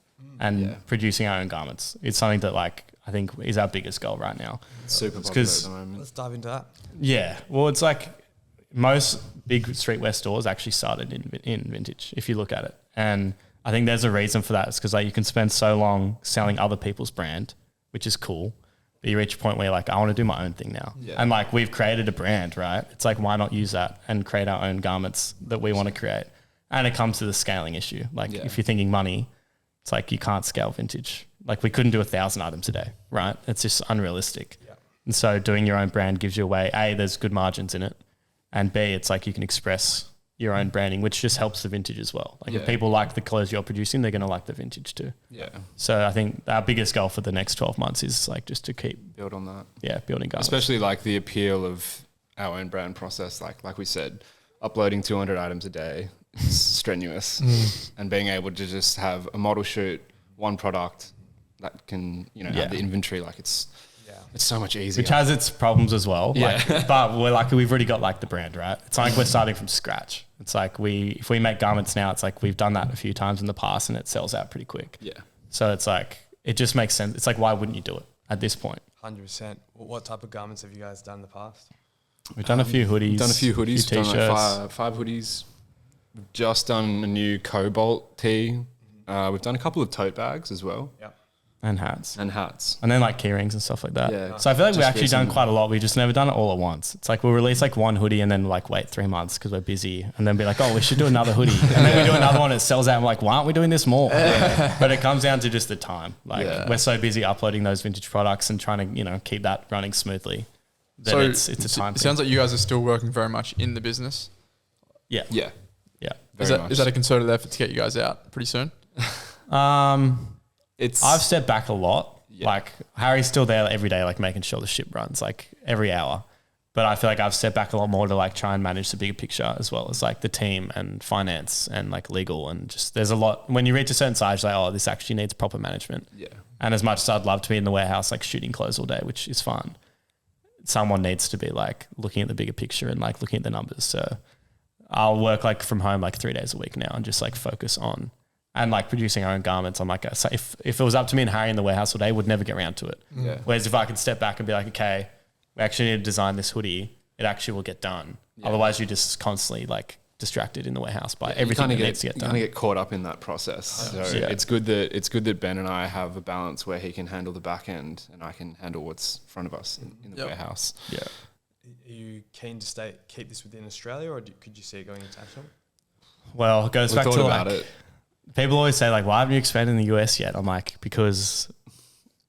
and producing our own garments. It's something that like I think is our biggest goal right now. It's super popular at the moment. Let's dive into that. Yeah, well, it's like most big streetwear stores actually started in vintage, if you look at it. And I think there's a reason for that. It's because like you can spend so long selling other people's brand, which is cool. But you reach a point where you're like, I want to do my own thing now. Yeah. And like we've created a brand, right? It's like, why not use that and create our own garments that we want to create? And it comes to the scaling issue. Like if you're thinking money, it's like you can't scale vintage. Like we couldn't do 1,000 items a day, right? It's just unrealistic. Yeah. And so doing your own brand gives you a way, A, there's good margins in it. And B, it's like you can express your own branding, which just helps the vintage as well. Like if people like the clothes you're producing, they're going to like the vintage too. Yeah. So I think our biggest goal for the next 12 months is like just to keep Build on that. building garments. Especially like the appeal of our own brand process. Like we said, uploading 200 items a day is strenuous. And being able to just have a model shoot, one product that can, have the inventory, like it's so much easier. Which has its problems as well. Yeah. Like, but we're like, we've already got like the brand, right? It's like we're starting from scratch. It's like if we make garments now, it's like we've done that a few times in the past and it sells out pretty quick. Yeah. So it's like, it just makes sense. It's like, why wouldn't you do it at this point? 100%. What type of garments have you guys done in the past? We've done a few hoodies. We've done a few hoodies. few We've done t-shirts. like five hoodies. We've just done a new Cobalt tee. We've done a couple of tote bags as well. Yeah. And hats. And hats. And then like key rings and stuff like that. Yeah. So I feel like we've Just actually done recently. quite a lot. We've just never done it all at once. It's like we'll release like one hoodie and then like wait 3 months because we're busy and then be like, oh, we should do another hoodie. And then we do another one, it sells out. I'm like, why aren't we doing this more? But it comes down to just the time. Like we're so busy uploading those vintage products and trying to, keep that running smoothly. That So it's a time it thing. sounds like you guys are still working very much in the business. Yeah. Yeah. Yeah. Is Very that much. a concerted effort to get you guys out pretty soon? I've stepped back a lot. Yeah. Like Harry's still there every day, like making sure the ship runs like every hour. But I feel like I've stepped back a lot more to like try and manage the bigger picture as well as like the team and finance and like legal and just there's a lot. When you reach a certain size, you're like, oh, this actually needs proper management. Yeah. And as much as I'd love to be in the warehouse like shooting clothes all day, which is fun, someone needs to be like looking at the bigger picture and like looking at the numbers. So I'll work like from home like 3 days a week now and just like focus on and like producing our own garments. I'm like, so if it was up to me and Harry in the warehouse all day, we'd never get around to it. Yeah. Whereas if I could step back and be like, okay, we actually need to design this hoodie, it actually will get done. Otherwise you're just constantly like distracted in the warehouse by everything that needs to get You done. kind of get caught up in that process. So it's good that Ben and I have a balance where he can handle the back end and I can handle what's in front of us in the warehouse. Yeah. Are you keen to keep this within Australia, or could you see it going international? Well, it goes We back thought to about like, it. people always say like, why haven't you expanded in the US yet? I'm like, because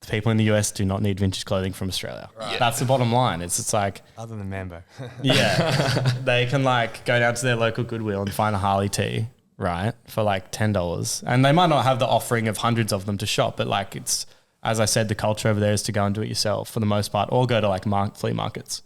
the people in the US do not need vintage clothing from Australia. Right. That's the bottom line. It's like, Other than Mambo. yeah, they can like go down to their local Goodwill and find a Harley tee, right, for like $10. And they might not have the offering of hundreds of them to shop, but like it's, as I said, the culture over there is to go and do it yourself for the most part, or go to like flea markets.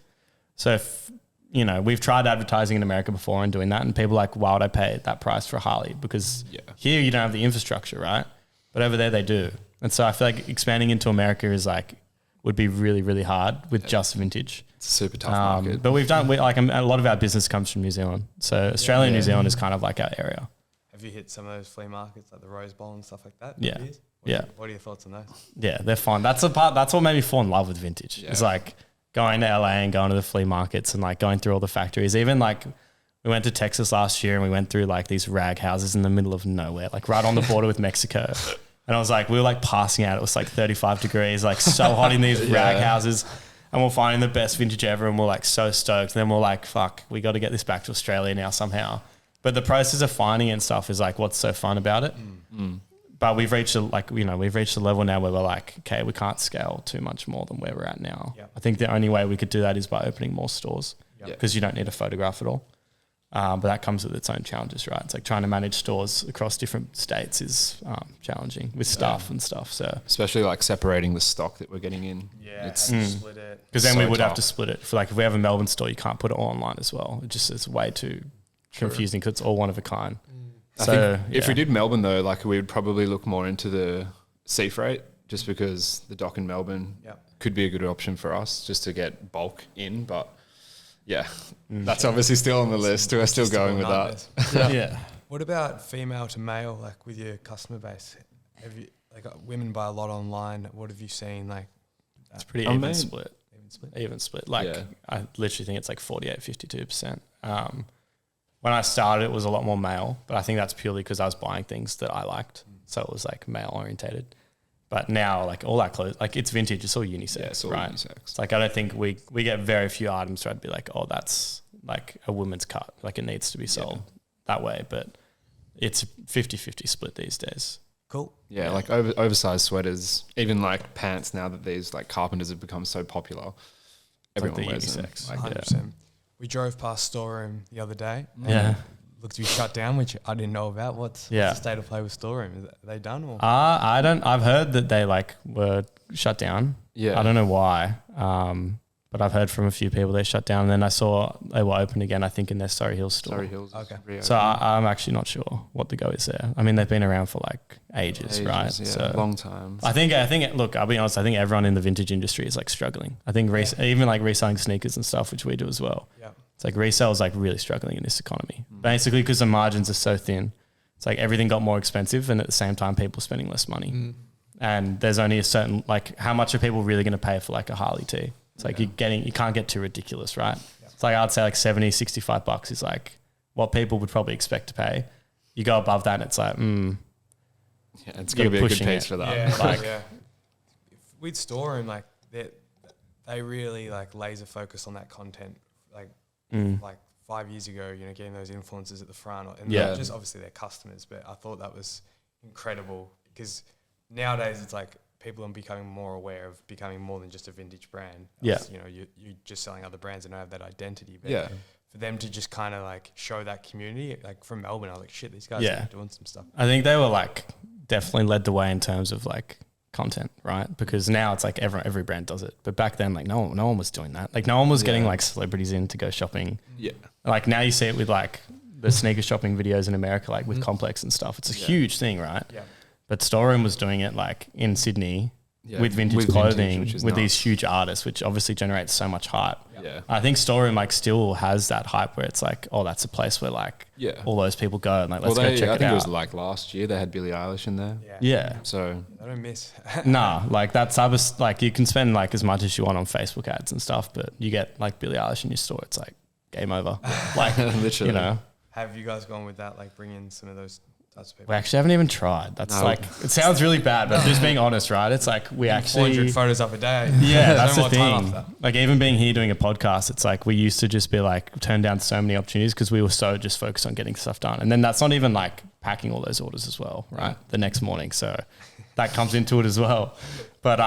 So if, we've tried advertising in America before and doing that, and people are like, why would I pay that price for a Harley? Because here you don't have the infrastructure, right? But over there they do. And so I feel like expanding into America is like, would be really, really hard with just vintage. It's a super tough market. But we've done, a lot of our business comes from New Zealand. So Australia and New Zealand is kind of like our area. Have you hit some of those flea markets like the Rose Bowl and stuff like that? Yeah. What are your thoughts on those? Yeah, they're fun. That's what made me fall in love with vintage. Yeah. It's like going to LA and going to the flea markets and like going through all the factories. Even like we went to Texas last year and we went through like these rag houses in the middle of nowhere, like right on the border with Mexico. And I was like, we were like passing out. It was like 35 degrees, like so hot in these rag houses. And we're finding the best vintage ever. And we're like so stoked. And then we're like, fuck, we got to get this back to Australia now somehow. But the process of finding it and stuff is like what's so fun about it. But we've reached a level now where we're like, okay, we can't scale too much more than where we're at now. Yeah. I think the only way we could do that is by opening more stores because you don't need a photograph at all. But that comes with its own challenges, right? It's like trying to manage stores across different states is challenging with staff and stuff. So Especially like separating the stock that we're getting in. Yeah, It's split it. because then So we would have tough. to split it. For like if we have a Melbourne store, you can't put it all online as well. It's way too confusing because it's all one of a kind. I So think if we did Melbourne though, like we would probably look more into the sea freight, just because the dock in Melbourne could be a good option for us just to get bulk in. But yeah, that's obviously still on the list. We're still going with that. yeah. What about female to male, like with your customer base? Have you like women buy a lot online? What have you seen? Like, It's pretty I even mean, split. Even split. Like I literally think it's like 48, 52%. When I started, it was a lot more male, but I think that's purely because I was buying things that I liked. So it was like male orientated. But now, like all that clothes, like it's vintage, it's all unisex, It's all right? unisex. It's like I don't think we get very few items where I'd be like, oh, that's like a woman's cut, like it needs to be sold that way. But it's 50-50 split these days. cool. Yeah, like oversized sweaters, even like pants. Now that these like carpenters have become so popular, everyone the wears them. unisex. Like, 100%. We drove past Storeroom the other day. Yeah. Looked to be shut down, which I didn't know about. What's the state of play with Storeroom? Are they done or? I don't. I've heard that they like were shut down. Yeah. I don't know why. But I've heard from a few people they shut down. And then I saw they were open again. I think in their Surrey Hills store. Surrey Hills. Okay. Reopened. So I'm actually not sure what the go is there. I mean, they've been around for like ages, right? Yeah, So long time. I think. Look, I'll be honest. I think everyone in the vintage industry is like struggling. I think even like reselling sneakers and stuff, which we do as well. Yeah. It's like resale is like really struggling in this economy. Basically, because the margins are so thin. It's like everything got more expensive, and at the same time, people spending less money. And there's only a certain like how much are people really going to pay for like a Harley tee? It's like you can't get too ridiculous, right? It's like I'd say like $70, $65 is like what people would probably expect to pay. You go above that, and it's like, Yeah, it's got to be a good piece for that. Yeah, Like- with Storeroom, like they really like laser focus on that content. Like 5 years ago, you know, getting those influencers at the front, and Yeah. not just obviously their customers, but I thought that was incredible because nowadays it's like people are becoming more aware of becoming more than just a vintage brand. Yeah. You know, you're just selling other brands and don't have that identity. But Yeah. for them to just kind of like show that community, like from Melbourne, I was like, shit, these guys Yeah. are doing some stuff. I think they were like definitely led the way in terms of like content, right? Because now it's like every brand does it, but back then like no one was doing that. Like no one was getting like celebrities in to go shopping. Yeah. Like now you see it with like the sneaker shopping videos in America, like with Complex and stuff. It's a huge thing, right? Yeah. But Storeroom was doing it like in Sydney Yeah, with vintage with clothing, vintage, which is with these nuts. huge artists, which obviously generates so much hype. Yeah. I think Storeroom like still has that hype where it's like, oh, that's a place where like all those people go and like let's go check I it think out. it was like last year they had Billie Eilish in there. Yeah. So I don't miss. Nah, like that type of like you can spend like as much as you want on Facebook ads and stuff, but you get like Billie Eilish in your store, it's like game over. Like Literally. you know. Have you guys gone with that? Like bring in some of those types of people? We actually haven't even tried. That's No. like it sounds really bad, but just being honest, right? It's like we actually 400 photos up a day. yeah, that's No the more time thing. after. Like even being here doing a podcast, it's like we used to just be like turn down so many opportunities because we were so just focused on getting stuff done. And then that's not even like packing all those orders as well, right? The next morning. So that comes into it as well. But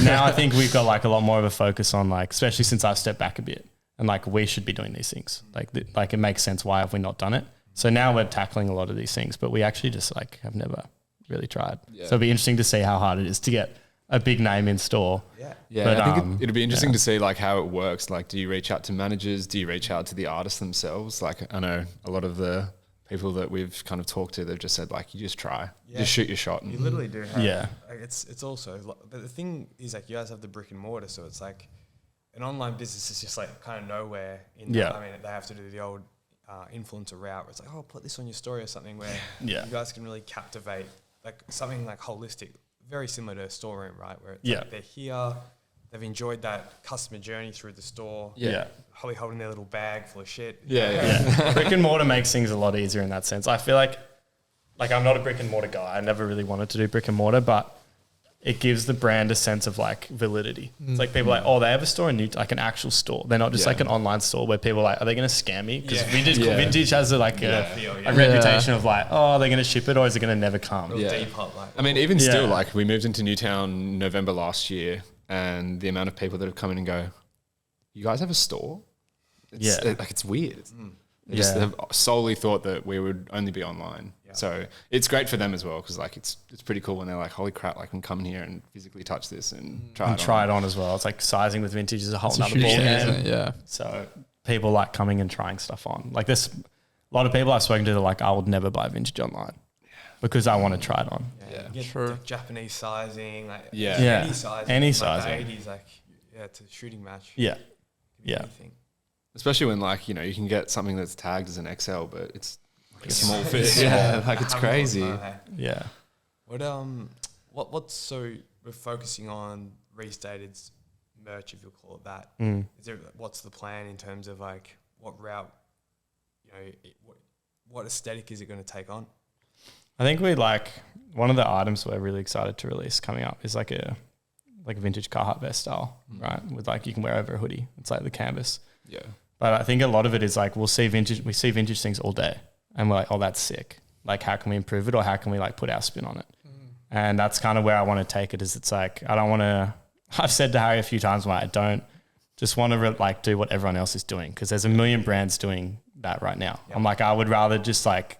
now I think we've got like a lot more of a focus on like, especially since I've stepped back a bit and like we should be doing these things. Like it makes sense. Why have we not done it? So now we're tackling a lot of these things, but we actually just like have never really tried. Yeah. So it'll be interesting to see how hard it is to get a big name in store. Yeah. yeah, But, I think it'd be interesting to see like how it works. Like, do you reach out to managers? Do you reach out to the artists themselves? Like, I know a lot of the people that we've kind of talked to, they've just said like, you just try, just shoot your shot. You literally do have. Yeah. Like it's also, but the thing is like you guys have the brick and mortar, so it's like an online business is just like kind of nowhere. I mean, they have to do the old influencer route where it's like, oh, put this on your story or something where you guys can really captivate like something like holistic, very similar to a storeroom, right? Where it's like they're here, they've enjoyed that customer journey through the store. Yeah. Probably holding their little bag full of shit. Yeah. Brick and mortar makes things a lot easier in that sense. I feel like I'm not a brick and mortar guy. I never really wanted to do brick and mortar, but it gives the brand a sense of like validity. It's like people are like, oh, they have a store in like an actual store. They're not just like an online store where people are like, are they going to scam me? Because Vintage has a reputation of like, oh, they're going to ship it or is it going to never come? Real Depop, like. I mean, even still, like we moved into Newtown November last year, and the amount of people that have come in and go, "You guys have a store?" It's weird. They just have solely thought that we would only be online. Yeah. So it's great for them as well because like it's pretty cool when they're like, holy crap, I can come in here and physically touch this and try it on as well. It's like sizing with vintage is a whole It's nother huge ball thing, game. isn't it? Yeah. So people like coming and trying stuff on. Like this, a lot of people I've spoken to, they're like, I would never buy vintage online because I want to try it on. Yeah. You get True. Japanese sizing, like Yeah. any sizing. Any like sizing. The 80s, like, it's a shooting match. Yeah. Could be Yeah. anything. Especially when like, you know, you can get something that's tagged as an XL, but it's like a small fit. It's Yeah, small. like it's I haven't crazy. thought about it. Yeah. What's so we're focusing on Restated's merch, if you'll call it that. Mm. What's the plan in terms of like what route, you know, what aesthetic is it going to take on? I think we like one of the items we're really excited to release coming up is like a vintage Carhartt vest style, right? With like you can wear over a hoodie. It's like the canvas. Yeah. But I think a lot of it is like we see vintage things all day and we're like, oh, that's sick. Like how can we improve it or how can we like put our spin on it? And that's kind of where I want to take it is it's like I don't want to I've said to Harry a few times why I don't just want to like do what everyone else is doing because there's a million brands doing that right now. Yep. I'm like I would rather just like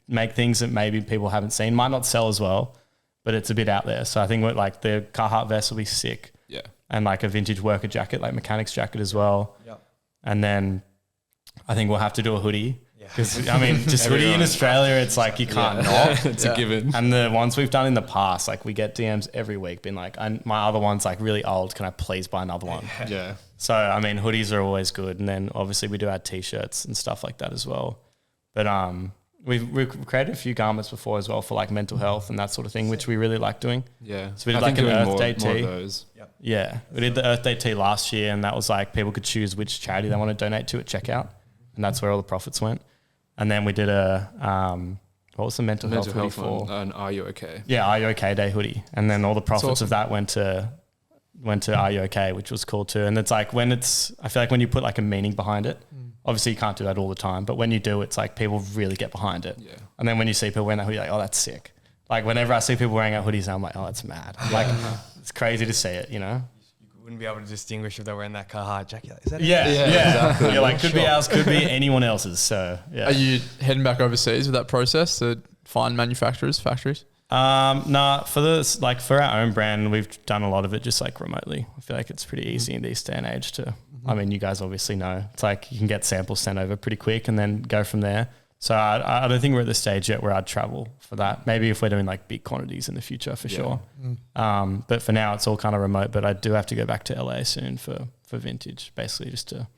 make things that maybe people haven't seen, might not sell as well, but it's a bit out there. So I think like the Carhartt vest will be sick. Yeah. And like a vintage worker jacket, like mechanic's jacket as well. Yep. And then I think we'll have to do a hoodie. Yeah. Because I mean, just hoodie in Australia, it's like you can't not. It's a given. And the ones we've done in the past, like we get DMs every week being like, my other one's like really old. Can I please buy another one? Yeah. So, I mean, hoodies are always good. And then obviously we do our t-shirts and stuff like that as well. But we've created a few garments before as well for like mental health and that sort of thing, which we really like doing. Yeah. So we did like an Earth Day more tee. of those. Yep. Yeah. We did the Earth Day tee last year and that was like people could choose which charity they want to donate to at checkout. And that's where all the profits went. And then we did what was the mental health hoodie for? An Are You Okay? Yeah, Are You Okay Day hoodie. And then all the profits awesome. of that went to Are You Okay, which was cool too. And it's like I feel like when you put like a meaning behind it, obviously you can't do that all the time, but when you do, it's like people really get behind it. Yeah. And then when you see people wearing that hoodie, you're like, oh, that's sick. Like whenever I see people wearing our hoodies, I'm like, oh, that's mad. Like it's crazy to see it, you know? You wouldn't be able to distinguish if they're wearing that Carhartt jacket. Like, is that it? Yeah, exactly. You're like, could be Sure. ours, could be anyone else's. So yeah. Are you heading back overseas with that process to find manufacturers, factories? Nah, for our own brand, we've done a lot of it just like remotely. I feel like it's pretty easy in this day and age to, I mean, you guys obviously know, it's like you can get samples sent over pretty quick and then go from there. So I don't think we're at the stage yet where I'd travel for that. Maybe if we're doing like big quantities in the future for sure. But for now it's all kind of remote, but I do have to go back to LA soon for vintage, basically just to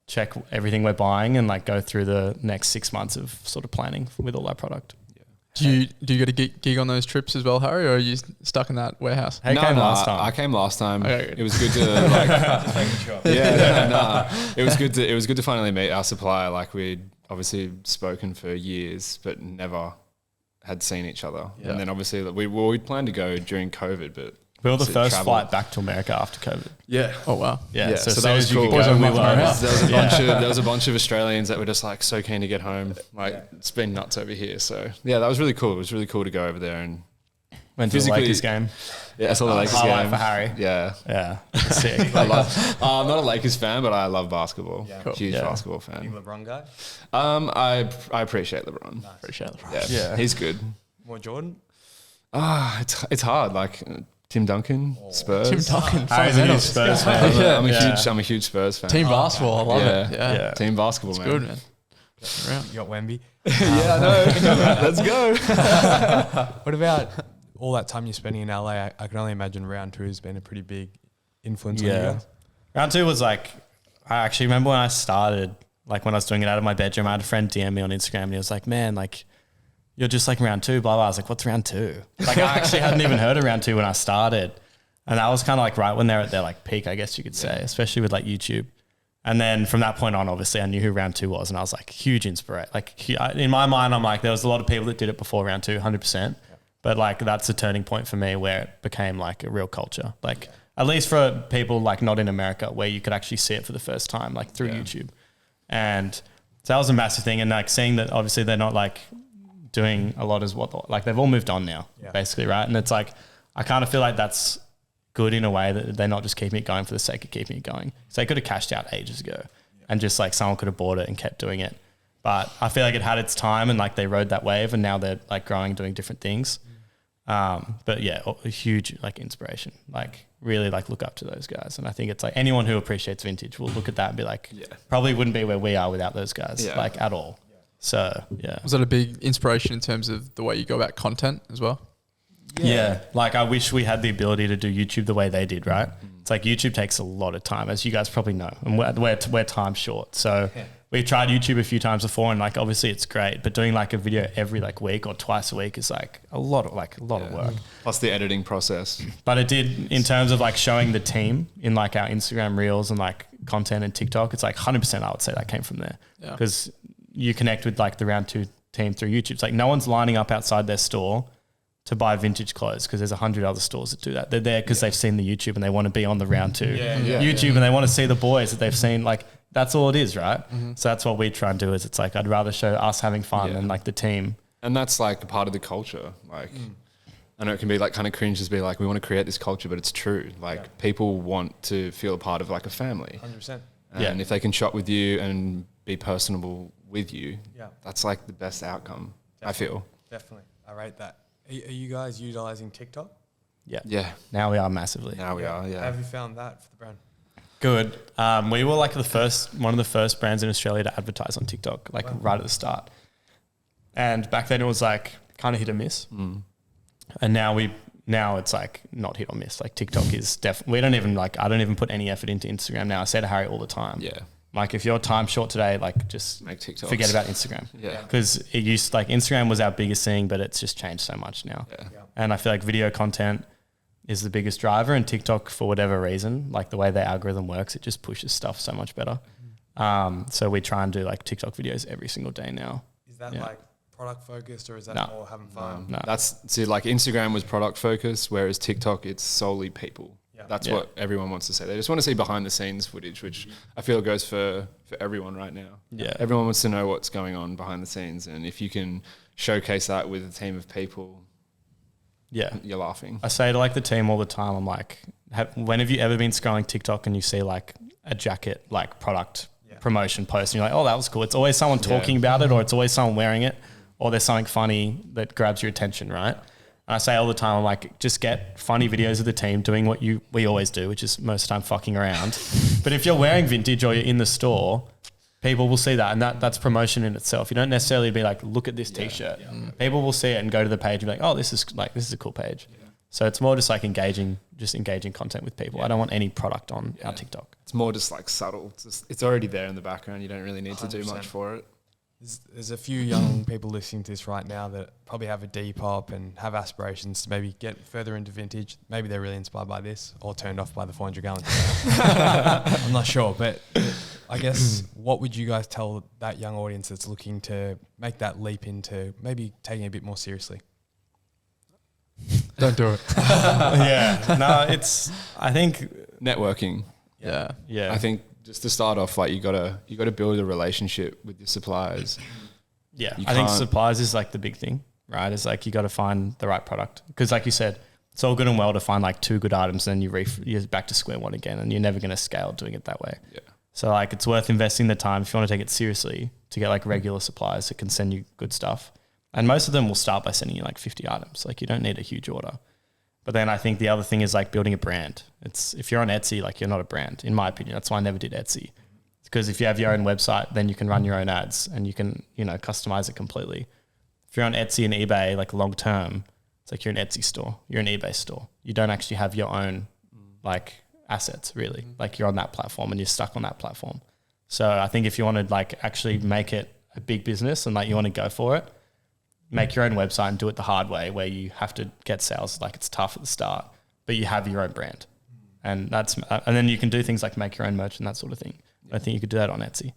check everything we're buying and like go through the next 6 months of sort of planning with all our product. Do you get a gig on those trips as well, Harry, or are you stuck in that warehouse? Hey, came last time. I came last time. Okay, good. It was good to like. Just making sure. It was good to finally meet our supplier. Like we'd obviously spoken for years, but never had seen each other. Yeah. And then obviously we'd planned to go during COVID, but We were the obviously first travel. flight back to America after COVID. Yeah. Oh, wow. Yeah, So as that soon was as you cool. could Boys go, are we mucking were. around. There was a bunch of Australians that were just like so keen to get home. Like it's been nuts over here. So yeah, that was really cool. It was really cool to go over there and Went to the physically- Lakers game. yeah, I saw the Lakers Highlight game. for Harry. Yeah. Yeah, sick. I'm not a Lakers fan, but I love basketball. Yeah. Cool. Huge Yeah. basketball Big fan. LeBron guy. I appreciate LeBron. Appreciate it. Yeah, Yeah. he's good. More Jordan. It's hard. Like Tim Duncan, Spurs. Tim Duncan, Harry's a huge fundamentals. Spurs fan. Yeah. I'm a huge Spurs fan. Team basketball, I love Yeah. it. Yeah. Yeah. Team basketball, man. Good, man. Around. You got Wemby. Yeah, I know. Let's go. What about all that time you're spending in LA? I can only imagine round two has been a pretty big influence on you Yeah. guys. Round two was like, I actually remember when I started, like when I was doing it out of my bedroom, I had a friend DM me on Instagram and he was like, man, like, you're just like round two, blah, blah. I was like, what's round two? Like, I actually hadn't even heard of round two when I started. And that was kind of like right when they're at their like peak, I guess you could say, especially with like YouTube. And then from that point on, obviously, I knew who round two was. And I was like, huge inspiration. Like, in my mind, I'm like, there was a lot of people that did it before round two, 100%. But like, that's a turning point for me where it became like a real culture. Like, at least for people like not in America, where you could actually see it for the first time, like through YouTube. And so that was a massive thing. And like seeing that obviously they're not like doing a lot as what, like they've all moved on now, basically, right? And it's like, I kind of feel like that's good in a way that they're not just keeping it going for the sake of keeping it going. So they could have cashed out ages ago and just like someone could have bought it and kept doing it. But I feel like it had its time and like they rode that wave and now they're like growing, doing different things. But yeah, a huge like inspiration, like really like look up to those guys. And I think it's like anyone who appreciates vintage will look at that and be like, probably wouldn't be where we are without those guys, Yeah. like at all. So yeah. Was that a big inspiration in terms of the way you go about content as well? Yeah. Like I wish we had the ability to do YouTube the way they did, right? It's like YouTube takes a lot of time, as you guys probably know, and we're time short. So we tried YouTube a few times before, and like obviously it's great, but doing like a video every like week or twice a week is like a lot of work. Plus the editing process. But it did, in terms of like showing the team in like our Instagram reels and like content and TikTok, it's like 100% I would say that came from there. Because you connect with like the Round 2 team through YouTube. It's like no one's lining up outside their store to buy vintage clothes because there's 100 other stores that do that. They're there because they've seen the YouTube and they want to be on the Round 2 YouTube and they want to see the boys that they've seen. Like that's all it is, right? So that's what we try and do is it's like I'd rather show us having fun and like the team. And that's like a part of the culture. Like I know it can be like kind of cringe to be like we want to create this culture, but it's true. Like people want to feel a part of like a family. 100%. And if they can shop with you and be personable with you, that's like the best outcome, I feel. Definitely. I rate that. Are you guys utilizing TikTok? Yeah. Now we are massively. Now we are, How have you found that for the brand? Good. We were like one of the first brands in Australia to advertise on TikTok, like right at the start. And back then it was like kind of hit or miss. And now it's like not hit or miss. Like TikTok is definitely, I don't even put any effort into Instagram now. I say to Harry all the time. Yeah. Like if you're time short today, like just make TikToks. Forget about Instagram. Because it used like Instagram was our biggest thing, but it's just changed so much now. And I feel like video content is the biggest driver, and TikTok, for whatever reason, like the way the algorithm works, it just pushes stuff so much better. So we try and do like TikTok videos every single day now. Is that like product focused or is that more having fun? No. Like Instagram was product focused, whereas TikTok, it's solely people. That's what everyone wants to see. They just want to see behind the scenes footage, which I feel goes for everyone right now. Everyone wants to know what's going on behind the scenes. And if you can showcase that with a team of people, you're laughing. I say to like the team all the time, I'm like, when have you ever been scrolling TikTok and you see like a jacket, like product promotion post and you're like, oh, that was cool. It's always someone talking about it, or it's always someone wearing it, or there's something funny that grabs your attention, right? And I say all the time, I'm like, just get funny videos of the team doing what we always do, which is most of the time fucking around. But if you're wearing vintage or you're in the store, people will see that, and that's promotion in itself. You don't necessarily be like, look at this t-shirt. People will see it and go to the page and be like, oh, this is a cool page. So it's more just like engaging content with people. I don't want any product on our TikTok. It's more just like subtle. It's already there in the background. You don't really need 100%. To do much for it. There's a few young people listening to this right now that probably have a Depop and have aspirations to maybe get further into vintage. Maybe they're really inspired by this or turned off by the 400 gallons. I'm not sure, but I guess what would you guys tell that young audience that's looking to make that leap into maybe taking it a bit more seriously? Don't do it. I think networking. Yeah. I think just to start off, like you gotta build a relationship with your suppliers. Yeah, I think suppliers is like the big thing, right? It's like you got to find the right product, because like you said, it's all good and well to find like 2 good items, then you're back to square one again, and you're never going to scale doing it that way. Yeah. So like it's worth investing the time if you want to take it seriously to get like regular suppliers that can send you good stuff, and most of them will start by sending you like 50 items. Like you don't need a huge order. But then I think the other thing is like building a brand. It's if you're on Etsy, like you're not a brand, in my opinion. That's why I never did Etsy. Because if you have your own website, then you can run your own ads and you can, customize it completely. If you're on Etsy and eBay, like long term, it's like you're an Etsy store, you're an eBay store. You don't actually have your own like assets really. Like you're on that platform and you're stuck on that platform. So I think if you want to like actually make it a big business and like you want to go for it, make your own website and do it the hard way, where you have to get sales. Like it's tough at the start, but you have your own brand, and then you can do things like make your own merch and that sort of thing. I think you could do that on Etsy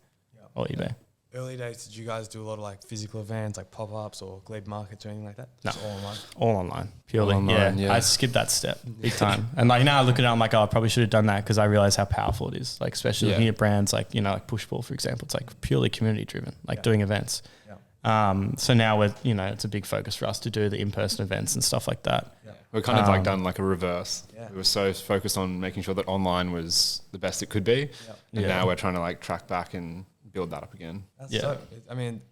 or eBay. Early days, did you guys do a lot of like physical events, like pop-ups or glebe markets or anything like that? No, just all online. All online, purely. Yeah. I skipped that step big time. And like now I look at it, I'm like, oh, I probably should have done that, because I realize how powerful it is. Like especially looking at brands like like Pushpull, for example. It's like purely community driven, like doing events. So now it's a big focus for us to do the in-person events and stuff like that. Yeah. We're kind of like done like a reverse. Yeah. We were so focused on making sure that online was the best it could be. And now we're trying to like track back and build that up again. I mean,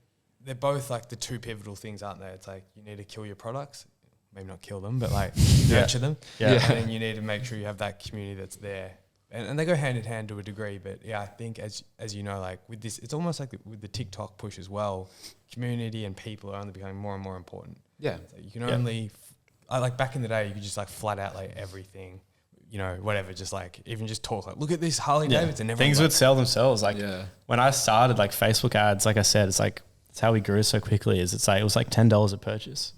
they're both like the two pivotal things, aren't they? It's like you need to kill your products, maybe not kill them, but like nurture them. And then you need to make sure you have that community that's there and they go hand in hand to a degree. But yeah, I think as you know, like with this, it's almost like with the TikTok push as well. Community and people are only becoming more and more important. Yeah. So you can only, like back in the day, you could just like flat out like everything, you know, whatever, just like even just talk like, look at this Harley Davidson. Things would sell themselves. Like when I started like Facebook ads, like I said, it's like, it's how we grew so quickly is it's like, it was like $10 a purchase.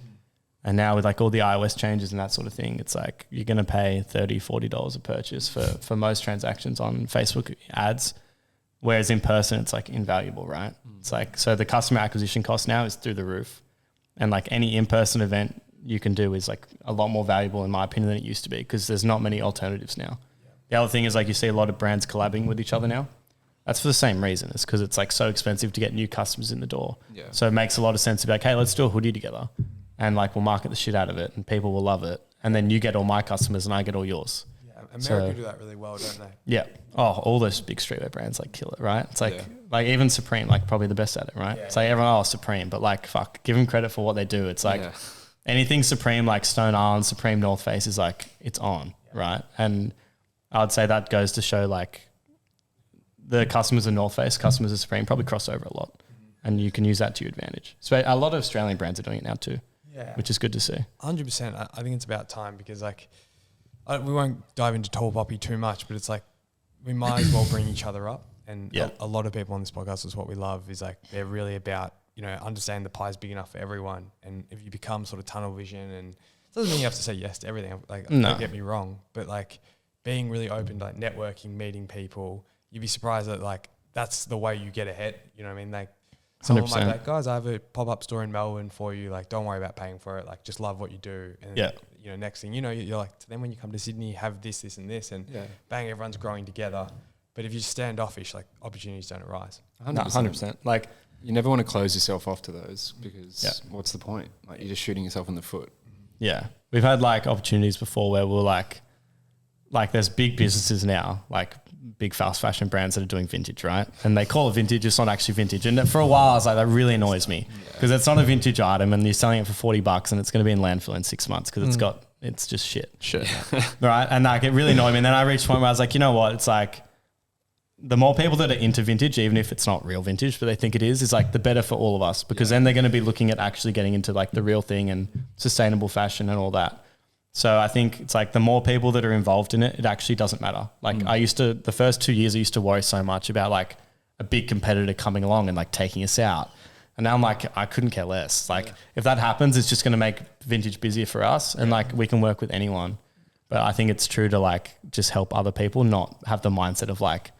And now with like all the iOS changes and that sort of thing, it's like you're going to pay $30, $40 a purchase for most transactions on Facebook ads. Whereas in person, it's like invaluable, right? It's like, so the customer acquisition cost now is through the roof. And like any in-person event you can do is like a lot more valuable in my opinion than it used to be because there's not many alternatives now. Yeah. The other thing is like you see a lot of brands collabing with each other now. That's for the same reason. It's because it's like so expensive to get new customers in the door. Yeah. So it makes a lot of sense to be like, hey, let's do a hoodie together. And like we'll market the shit out of it and people will love it. And then you get all my customers and I get all yours. America do that really well, don't they? Yeah. Oh, all those big streetwear brands like kill it, right? It's like like even Supreme, like probably the best at it, right? It's like everyone, Supreme, but like fuck, give them credit for what they do. It's like anything Supreme, like Stone Island, Supreme North Face is like it's on, right? And I would say that goes to show like the customers of North Face, customers of Supreme probably cross over a lot, and you can use that to your advantage. So a lot of Australian brands are doing it now too, which is good to see. 100%. I think it's about time because like. We won't dive into Tall Poppy too much, but it's like we might as well bring each other up. And a lot of people on this podcast is what we love is like they're really about, you know, understanding the pie's big enough for everyone. And if you become sort of tunnel vision, and it doesn't mean you have to say yes to everything. Like, don't get me wrong, but like being really open to like networking, meeting people, you'd be surprised that like that's the way you get ahead. You know what I mean? Like someone might be like, guys, I have a pop-up store in Melbourne for you. Like, don't worry about paying for it. Like, just love what you do. And you know, next thing you know, you're like, then when you come to Sydney, you have this, this, and this, and bang, everyone's growing together. But if you're standoffish, like opportunities don't arise. 100%. Like you never want to close yourself off to those because what's the point? Like you're just shooting yourself in the foot. Yeah, we've had like opportunities before where we're like there's big businesses now, like big fast fashion brands that are doing vintage, right? And they call it vintage, it's not actually vintage. And for a while, I was like, that really annoys me because it's not a vintage item and you're selling it for $40 and it's going to be in landfill in 6 months because it's just shit. Right? And like, it really annoyed me. And then I reached a point where I was like, you know what? It's like the more people that are into vintage, even if it's not real vintage, but they think it is like the better for all of us because then they're going to be looking at actually getting into like the real thing and sustainable fashion and all that. So I think it's like the more people that are involved in it, it actually doesn't matter. Like the first 2 years I used to worry so much about like a big competitor coming along and like taking us out. And now I'm like, I couldn't care less. Like if that happens, it's just going to make vintage busier for us and like we can work with anyone. But I think it's true to like just help other people, not have the mindset of like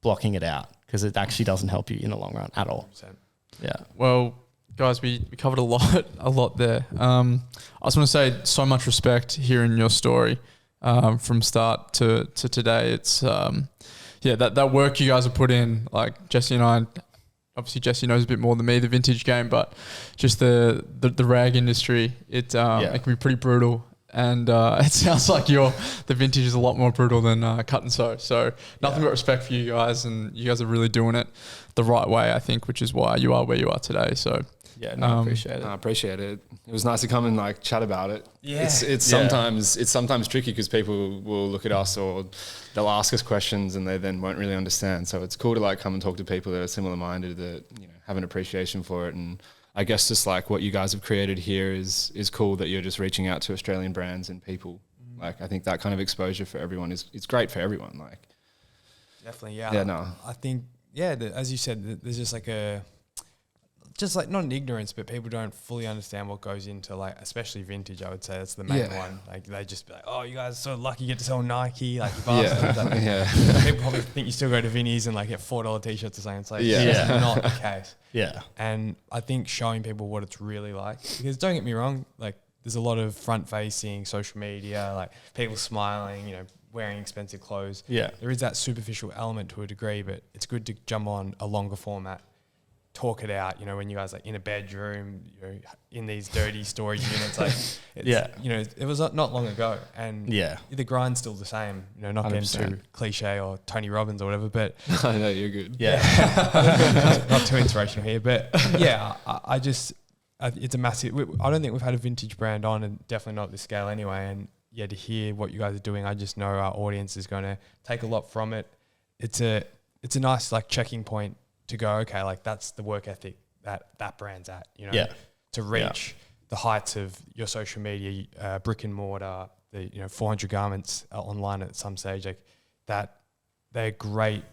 blocking it out because it actually doesn't help you in the long run at all. 100%. Yeah. Well, guys, we covered a lot there. I just want to say so much respect hearing your story from start to today. It's that work you guys have put in, like Jesse and I. Obviously, Jesse knows a bit more than me, the vintage game, but just the rag industry, it can be pretty brutal. And it sounds like the vintage is a lot more brutal than cut and sew. So nothing but respect for you guys, and you guys are really doing it the right way, I think, which is why you are where you are today. So I appreciate it. I appreciate it. It was nice to come and like chat about it. Yeah. It's sometimes tricky because people will look at us or they'll ask us questions and they then won't really understand. So it's cool to like come and talk to people that are similar minded that, you know, have an appreciation for it. And I guess just like what you guys have created here is cool that you're just reaching out to Australian brands and people. Like I think that kind of exposure for everyone it's great for everyone. Like definitely, I think as you said, there's just like not an ignorance, but people don't fully understand what goes into like, especially vintage. I would say that's the main one. Like they just be like, "Oh, you guys are so lucky you get to sell Nike." Like you bastards. People probably think you still go to Vinnie's and like get $4 t-shirts or something. It's like it's not the case. Yeah. And I think showing people what it's really like, because don't get me wrong, like there's a lot of front-facing social media, like people smiling, you know, wearing expensive clothes. Yeah. There is that superficial element to a degree, but it's good to jump on a longer format. Talk it out, you know, when you guys are in a bedroom, you know, in these dirty storage units, like, you know, it was not long ago, and the grind's still the same, you know, not 100%. Getting too cliche or Tony Robbins or whatever, but I know you're good. Not too inspirational here, but it's a massive. I don't think we've had a vintage brand on, and definitely not at this scale anyway. And to hear what you guys are doing. I just know our audience is going to take a lot from it. It's a nice like checking point to go, okay, like that's the work ethic that brand's at, you know, to reach the heights of your social media, brick and mortar, the 400 garments online at some stage, like that. They're great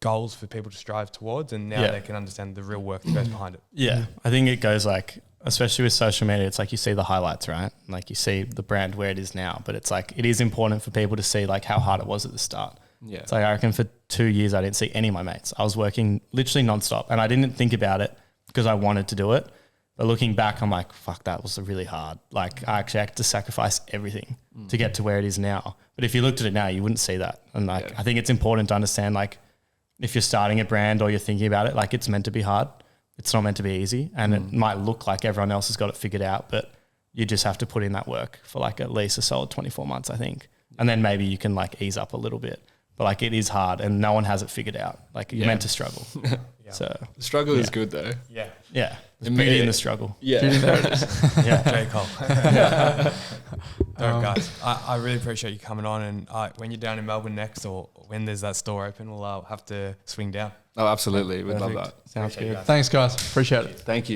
goals for people to strive towards, and now they can understand the real work that goes behind it. Yeah, I think it goes like, especially with social media, it's like you see the highlights, right? Like you see the brand where it is now, but it's like it is important for people to see like how hard it was at the start. Yeah, it's like I reckon for 2 years I didn't see any of my mates. I was working literally nonstop, and I didn't think about it because I wanted to do it. But looking back, I'm like, fuck, that was really hard. Like I actually had to sacrifice everything to get to where it is now. But if you looked at it now, you wouldn't see that. And like I think it's important to understand, like if you're starting a brand or you're thinking about it, like it's meant to be hard. It's not meant to be easy, and it might look like everyone else has got it figured out, but you just have to put in that work for like at least a solid 24 months, I think. And then maybe you can like ease up a little bit, but like it is hard and no one has it figured out. Like you're meant to struggle. So the struggle is good though. Yeah. Yeah. There's beauty in the struggle. Yeah. There it is. J. Cole. No, guys, I really appreciate you coming on, and when you're down in Melbourne next, or when there's that store open, we'll have to swing down. Oh, absolutely. We'd love that. Sounds good. Guys. Thanks, guys. Appreciate it. Thank you.